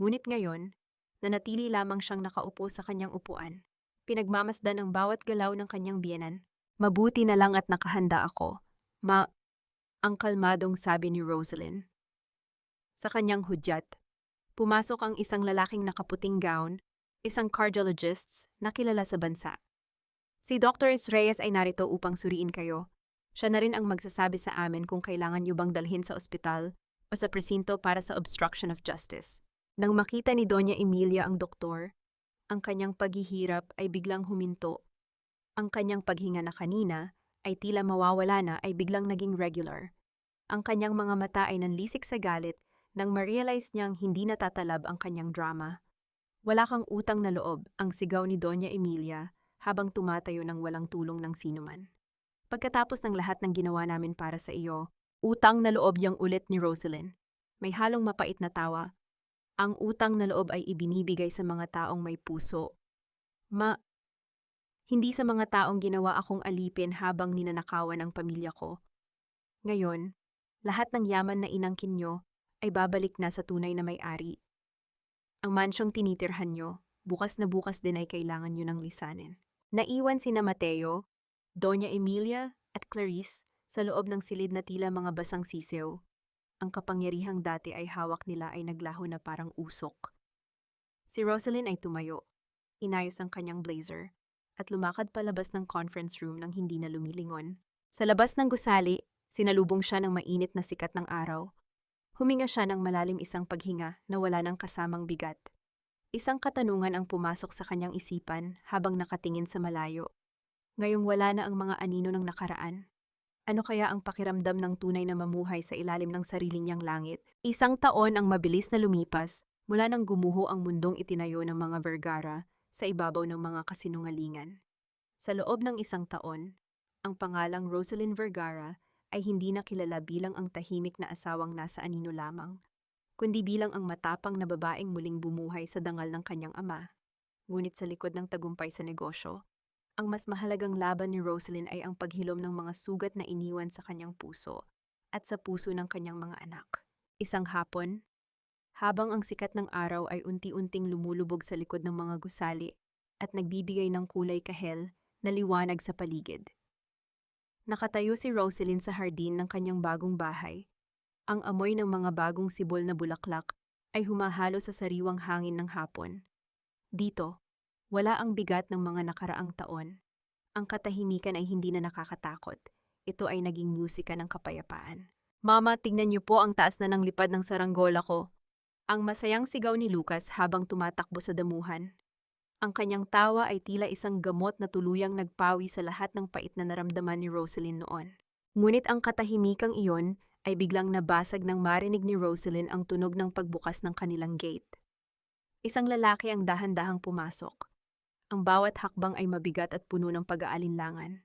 [SPEAKER 1] Ngunit ngayon, nanatili lamang siyang nakaupo sa kanyang upuan. Pinagmamasdan ang bawat galaw ng kanyang biyenan. "Mabuti na lang at nakahanda ako. Ang kalmadong sabi ni Rosalyn. Sa kanyang hudyat, pumasok ang isang lalaking nakaputing gown, isang cardiologist na kilala sa bansa. "Si Dr. Reyes ay narito upang suriin kayo. Siya na rin ang magsasabi sa amin kung kailangan niyo bang dalhin sa ospital o sa presinto para sa obstruction of justice." Nang makita ni Doña Emilia ang doktor, ang kanyang paghihirap ay biglang huminto. Ang kanyang paghinga na kanina ay tila mawawala na ay biglang naging regular. Ang kanyang mga mata ay nanlisik sa galit nang ma-realize niyang hindi natatalab ang kanyang drama. "Wala kang utang na loob," ang sigaw ni Doña Emilia habang tumatayo ng walang tulong ng sinuman. "Pagkatapos ng lahat ng ginawa namin para sa iyo, utang na loob yang ulit ni Rosalyn." May halong mapait na tawa. "Ang utang na loob ay ibinibigay sa mga taong may puso. Hindi sa mga taong ginawa akong alipin habang ninanakawan ang pamilya ko. Ngayon, lahat ng yaman na inangkin nyo ay babalik na sa tunay na may-ari. Ang mansyong tinitirhan nyo, bukas na bukas din ay kailangan nyo ng lisanin." Naiwan sina Mateo, Doña Emilia at Clarice sa loob ng silid na tila mga basang sisew. Ang kapangyarihang dati ay hawak nila ay naglaho na parang usok. Si Rosalyn ay tumayo, inayos ang kanyang blazer, at lumakad palabas ng conference room nang hindi na lumilingon. Sa labas ng gusali, sinalubong siya ng mainit na sikat ng araw. Huminga siya ng malalim isang paghinga na wala ng kasamang bigat. Isang katanungan ang pumasok sa kanyang isipan habang nakatingin sa malayo. Ngayong wala na ang mga anino ng nakaraan, ano kaya ang pakiramdam ng tunay na mamuhay sa ilalim ng sarili niyang langit? Isang taon ang mabilis na lumipas mula nang gumuho ang mundong itinayo ng mga Vergara sa ibabaw ng mga kasinungalingan. Sa loob ng isang taon, ang pangalang Rosalyn Vergara ay hindi na kilala bilang ang tahimik na asawang nasa anino lamang, kundi bilang ang matapang na babaeng muling bumuhay sa dangal ng kanyang ama. Ngunit sa likod ng tagumpay sa negosyo, ang mas mahalagang laban ni Rosalyn ay ang paghilom ng mga sugat na iniwan sa kanyang puso at sa puso ng kanyang mga anak. Isang hapon, habang ang sikat ng araw ay unti-unting lumulubog sa likod ng mga gusali at nagbibigay ng kulay kahel na liwanag sa paligid, nakatayo si Rosalyn sa hardin ng kanyang bagong bahay. Ang amoy ng mga bagong sibol na bulaklak ay humahalo sa sariwang hangin ng hapon. Dito, wala ang bigat ng mga nakaraang taon. Ang katahimikan ay hindi na nakakatakot. Ito ay naging musika ng kapayapaan. "Mama, tingnan niyo po ang taas na ng lipad ng saranggola ko." Ang masayang sigaw ni Lucas habang tumatakbo sa damuhan. Ang kanyang tawa ay tila isang gamot na tuluyang nagpawi sa lahat ng pait na naramdaman ni Rosalyn noon. Ngunit ang katahimikang iyon ay biglang nabasag nang marinig ni Rosalyn ang tunog ng pagbukas ng kanilang gate. Isang lalaki ang dahan-dahang pumasok. Ang bawat hakbang ay mabigat at puno ng pag-aalinlangan.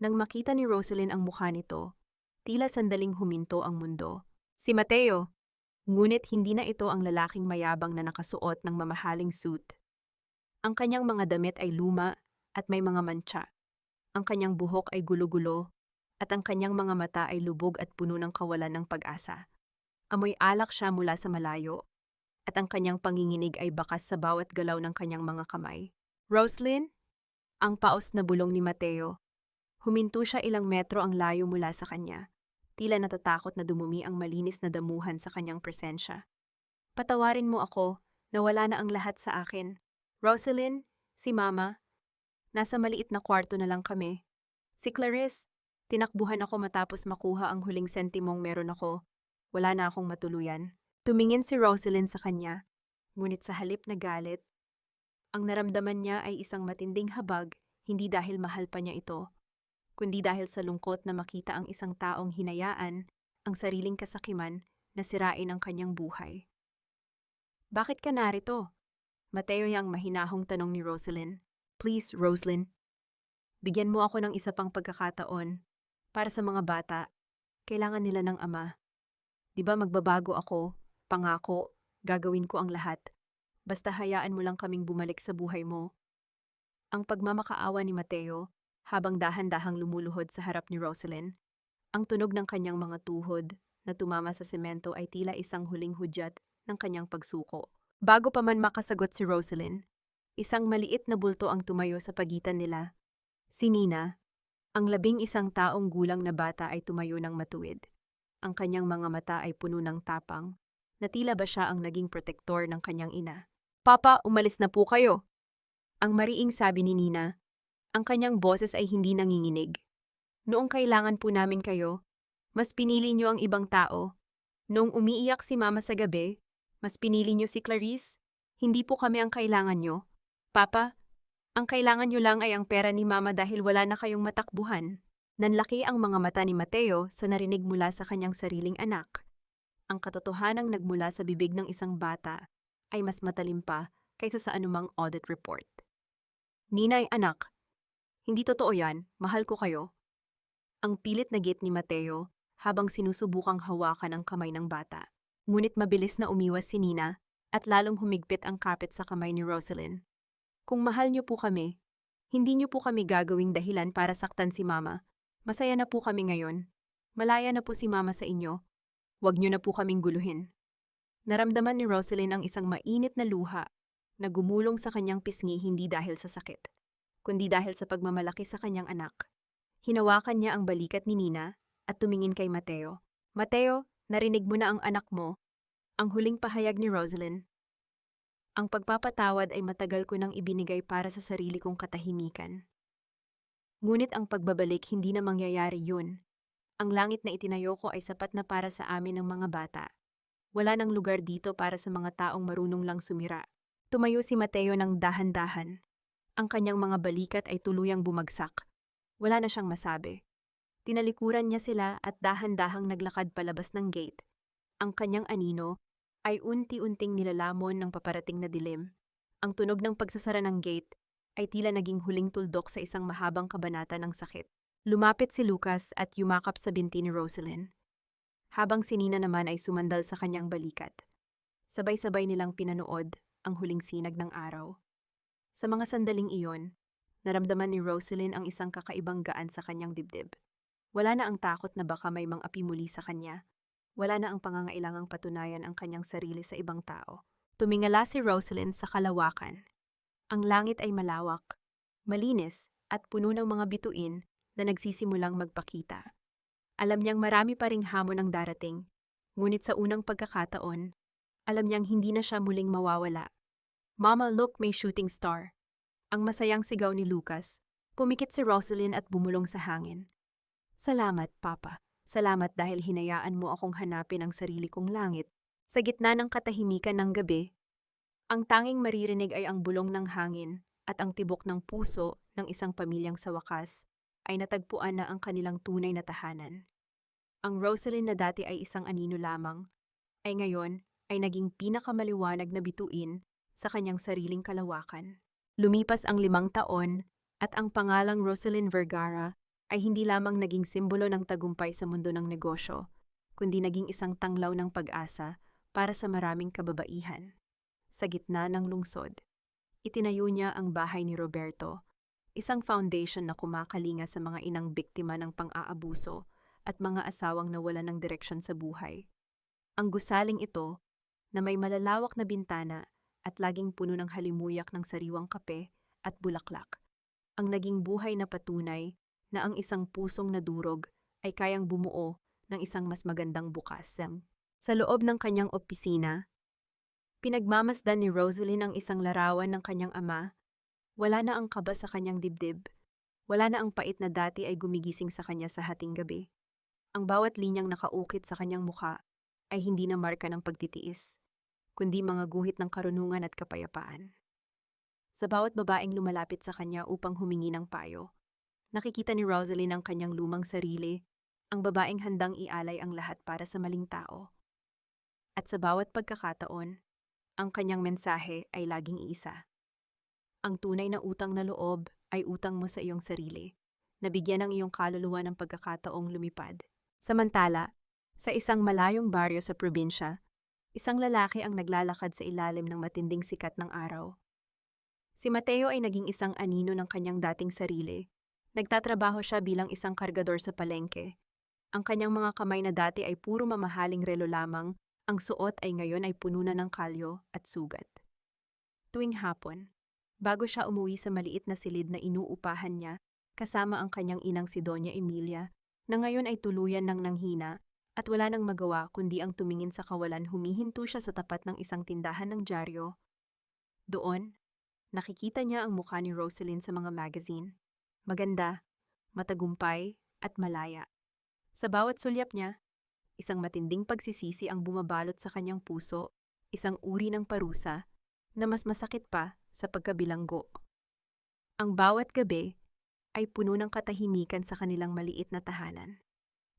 [SPEAKER 1] Nang makita ni Rosalyn ang mukha nito, tila sandaling huminto ang mundo. Si Mateo! Ngunit hindi na ito ang lalaking mayabang na nakasuot ng mamahaling suit. Ang kanyang mga damit ay luma at may mga mantsa. Ang kanyang buhok ay gulo-gulo at ang kanyang mga mata ay lubog at puno ng kawalan ng pag-asa. Amoy alak siya mula sa malayo at ang kanyang panginginig ay bakas sa bawat galaw ng kanyang mga kamay. "Rosalyn?" Ang paos na bulong ni Mateo. Huminto siya ilang metro ang layo mula sa kanya. tila natatakot na dumumi ang malinis na damuhan sa kanyang presensya. Patawarin mo ako, nawala na ang lahat sa akin. Rosalyn, si Mama, nasa maliit na kwarto na lang kami. Si Clarice, tinakbuhan ako matapos makuha ang huling sentimong meron ako. Wala na akong matuluyan. Tumingin si Rosalyn sa kanya, ngunit sa halip na galit, ang naramdaman niya ay isang matinding habag, hindi dahil mahal pa niya ito, kundi dahil sa lungkot na makita ang isang taong hinayaan ang sariling kasakiman na sirain ang kanyang buhay. Bakit ka narito? Mateo yang mahinahong tanong ni Rosalyn. Please, Rosalyn, bigyan mo ako ng isa pang pagkakataon. Para sa mga bata, kailangan nila ng ama. Di ba magbabago ako, pangako, gagawin ko ang lahat. Basta hayaan mo lang kaming bumalik sa buhay mo. Ang pagmamakaawa ni Mateo, habang dahan-dahang lumuluhod sa harap ni Rosalyn, ang tunog ng kanyang mga tuhod na tumama sa semento ay tila isang huling hudyat ng kanyang pagsuko. Bago pa man makasagot si Rosalyn, isang maliit na bulto ang tumayo sa pagitan nila. Si Nina, ang 11 taong gulang na bata ay tumayo ng matuwid. Ang kanyang mga mata ay puno ng tapang, na tila ba siya ang naging protektor ng kanyang ina. Papa, umalis na po kayo. Ang mariing sabi ni Nina, ang kanyang boses ay hindi nanginginig. Noong kailangan po namin kayo, mas pinili niyo ang ibang tao. Noong umiiyak si Mama sa gabi, mas pinili niyo si Clarice. Hindi po kami ang kailangan niyo. Papa, ang kailangan niyo lang ay ang pera ni Mama dahil wala na kayong matakbuhan. Nanlaki ang mga mata ni Mateo sa narinig mula sa kanyang sariling anak. Ang katotohanang nagmula sa bibig ng isang bata ay mas matalim pa kaysa sa anumang audit report. Ninay, anak, hindi totoo yan, mahal ko kayo. Ang pilit na git ni Mateo habang sinusubukang hawakan ang kamay ng bata. Ngunit mabilis na umiwas si Nina at lalong humigpit ang kapit sa kamay ni Rosalyn. Kung mahal niyo po kami, hindi niyo po kami gagawing dahilan para saktan si Mama. Masaya na po kami ngayon. Malaya na po si Mama sa inyo. Huwag niyo na po kaming guluhin. Naramdaman ni Rosalyn ang isang mainit na luha na gumulong sa kanyang pisngi hindi dahil sa sakit, kundi dahil sa pagmamalaki sa kanyang anak. Hinawakan niya ang balikat ni Nina at tumingin kay Mateo. Mateo, narinig mo na ang anak mo. Ang huling pahayag ni Rosalyn. Ang pagpapatawad ay matagal ko nang ibinigay para sa sarili kong katahimikan. Ngunit ang pagbabalik hindi na mangyayari yun. Ang langit na itinayo ko ay sapat na para sa amin ng mga bata. Wala nang lugar dito para sa mga taong marunong lang sumira. Tumayo si Mateo ng dahan-dahan. Ang kanyang mga balikat ay tuluyang bumagsak. Wala na siyang masabi. Tinalikuran niya sila at dahan-dahang naglakad palabas ng gate. Ang kanyang anino ay unti-unting nilalamon ng paparating na dilim. Ang tunog ng pagsasara ng gate ay tila naging huling tuldok sa isang mahabang kabanata ng sakit. Lumapit si Lucas at yumakap sa binti ni Rosalyn, habang si Nina naman ay sumandal sa kanyang balikat. Sabay-sabay nilang pinanood ang huling sinag ng araw. Sa mga sandaling iyon, naramdaman ni Rosalyn ang isang kakaibang gaan sa kanyang dibdib. Wala na ang takot na baka may mang-api muli sa kanya. Wala na ang pangangailangang patunayan ang kanyang sarili sa ibang tao. Tumingala si Rosalyn sa kalawakan. Ang langit ay malawak, malinis at puno ng mga bituin na nagsisimulang magpakita. Alam niyang marami pa ring hamon ang darating, ngunit sa unang pagkakataon, alam niyang hindi na siya muling mawawala. Mama, look, may shooting star. Ang masayang sigaw ni Lucas. Pumikit si Rosalyn at bumulong sa hangin. Salamat, Papa. Salamat dahil hinayaan mo akong hanapin ang sarili kong langit. Sa gitna ng katahimikan ng gabi, ang tanging maririnig ay ang bulong ng hangin at ang tibok ng puso ng isang pamilyang sa wakas ay natagpuan na ang kanilang tunay na tahanan. Ang Rosalyn na dati ay isang anino lamang, ay ngayon ay naging pinakamaliwanag na bituin sa kanyang sariling kalawakan. Lumipas ang 5 taon at ang pangalang Rosalyn Vergara ay hindi lamang naging simbolo ng tagumpay sa mundo ng negosyo, kundi naging isang tanglaw ng pag-asa para sa maraming kababaihan. Sa gitna ng lungsod, itinayo niya ang bahay ni Roberto, isang foundation na kumakalinga sa mga inang biktima ng pang-aabuso at mga asawang nawalan ng direksyon sa buhay. Ang gusaling ito, na may malalawak na bintana at laging puno ng halimuyak ng sariwang kape at bulaklak, ang naging buhay na patunay na ang isang pusong nadurog ay kayang bumuo ng isang mas magandang bukas. Sa loob ng kanyang opisina, pinagmamasdan ni Rosaline ang isang larawan ng kanyang ama. Wala na ang kaba sa kanyang dibdib. Wala na ang pait na dati ay gumigising sa kanya sa hating gabi. Ang bawat linyang nakaukit sa kanyang mukha ay hindi na marka ng pagtitiis, kundi mga guhit ng karunungan at kapayapaan. Sa bawat babaeng lumalapit sa kanya upang humingi ng payo, nakikita ni Rosaline ang kanyang lumang sarili, ang babaeng handang ialay ang lahat para sa maling tao. At sa bawat pagkakataon, ang kanyang mensahe ay laging iisa. Ang tunay na utang na loob ay utang mo sa iyong sarili, na bigyan ng iyong kaluluwa ng pagkakataong lumipad. Samantala, sa isang malayong baryo sa probinsya, isang lalaki ang naglalakad sa ilalim ng matinding sikat ng araw. Si Mateo ay naging isang anino ng kanyang dating sarili. Nagtatrabaho siya bilang isang kargador sa palengke. Ang kanyang mga kamay na dati ay puro mamahaling relo lamang, ang suot ay ngayon ay puno na ng kalyo at sugat. Tuwing hapon, bago siya umuwi sa maliit na silid na inuupahan niya, kasama ang kanyang inang si Doña Emilia, na ngayon ay tuluyan ng nanghina at wala nang magawa kundi ang tumingin sa kawalan, humihinto siya sa tapat ng isang tindahan ng dyaryo. Doon, nakikita niya ang mukha ni Rosaline sa mga magazine. Maganda, matagumpay, at malaya. Sa bawat sulyap niya, isang matinding pagsisisi ang bumabalot sa kanyang puso, isang uri ng parusa na mas masakit pa sa pagkabilanggo. Ang bawat gabi ay puno ng katahimikan sa kanilang maliit na tahanan.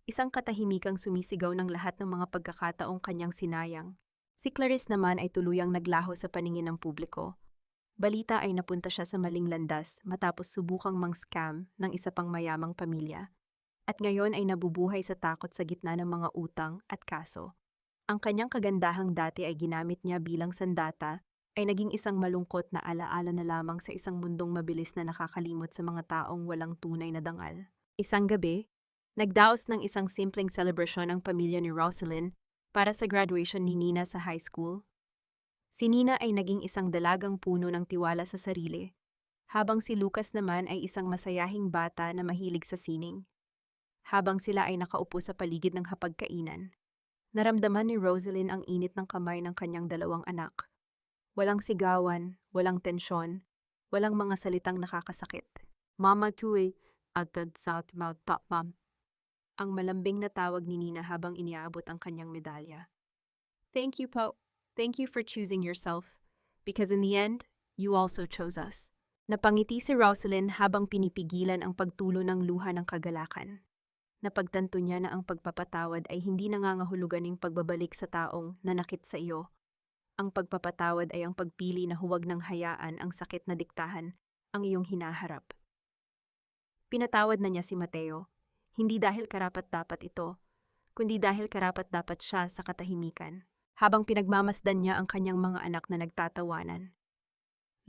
[SPEAKER 1] Isang katahimikang sumisigaw ng lahat ng mga pagkakataong kanyang sinayang. Si Clarice naman ay tuluyang naglaho sa paningin ng publiko. Balita ay napunta siya sa maling landas matapos subukang mang-scam ng isa pang mayamang pamilya. At ngayon ay nabubuhay sa takot sa gitna ng mga utang at kaso. Ang kanyang kagandahang dati ay ginamit niya bilang sandata, ay naging isang malungkot na alaala na lamang sa isang mundong mabilis na nakakalimot sa mga taong walang tunay na dangal. Isang gabi, nagdaos ng isang simpleng selebrasyon ang pamilya ni Rosaline para sa graduation ni Nina sa high school. Si Nina ay naging isang dalagang puno ng tiwala sa sarili, habang si Lucas naman ay isang masayahing bata na mahilig sa sining. Habang sila ay nakaupo sa paligid ng hapagkainan, naramdaman ni Rosaline ang init ng kamay ng kanyang dalawang anak. Walang sigawan, walang tensyon, walang mga salitang nakakasakit. Mama Tui, atad sa mouth top mom. Ang malambing na tawag ni Nina habang iniaabot ang kanyang medalya. Thank you, Po. Thank you for choosing yourself. Because in the end, you also chose us. Napangiti si Rosaline habang pinipigilan ang pagtulo ng luha ng kagalakan. Napagtanto niya na ang pagpapatawad ay hindi nangangahulugan ng pagbabalik sa taong nanakit sa iyo. Ang pagpapatawad ay ang pagpili na huwag nang hayaan ang sakit na diktahan ang iyong hinaharap. Pinatawad na niya si Mateo, hindi dahil karapat-dapat ito, kundi dahil karapat-dapat siya sa katahimikan, habang pinagmamasdan niya ang kanyang mga anak na nagtatawanan.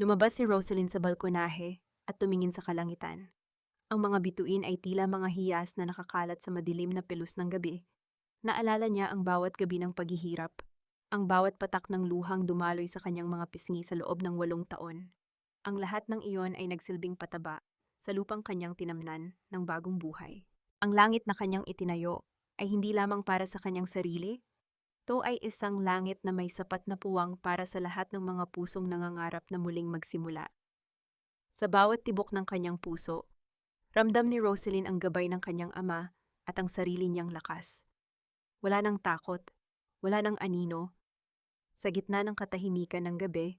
[SPEAKER 1] Lumabas si Rosaline sa balkonahe at tumingin sa kalangitan. Ang mga bituin ay tila mga hiyas na nakakalat sa madilim na pelos ng gabi. Naalala niya ang bawat gabi ng paghihirap, ang bawat patak ng luhang dumaloy sa kanyang mga pisngi sa loob ng 8 taon. Ang lahat ng iyon ay nagsilbing pataba sa lupang kanyang tinamnan ng bagong buhay. Ang langit na kanyang itinayo ay hindi lamang para sa kanyang sarili. Ito ay isang langit na may sapat na puwang para sa lahat ng mga pusong nangangarap na muling magsimula. Sa bawat tibok ng kanyang puso, ramdam ni Rosaline ang gabay ng kanyang ama at ang sarili niyang lakas. Wala nang takot, wala nang anino. Sa gitna ng katahimikan ng gabi,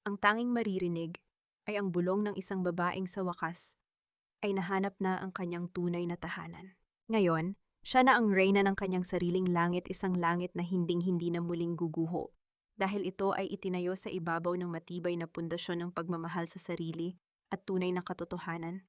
[SPEAKER 1] ang tanging maririnig ay ang bulong ng isang babaeng sa wakas ay nahanap na ang kanyang tunay na tahanan. Ngayon, siya na ang reyna ng kanyang sariling langit, isang langit na hinding-hindi na muling guguho. Dahil ito ay itinayo sa ibabaw ng matibay na pundasyon ng pagmamahal sa sarili at tunay na katotohanan.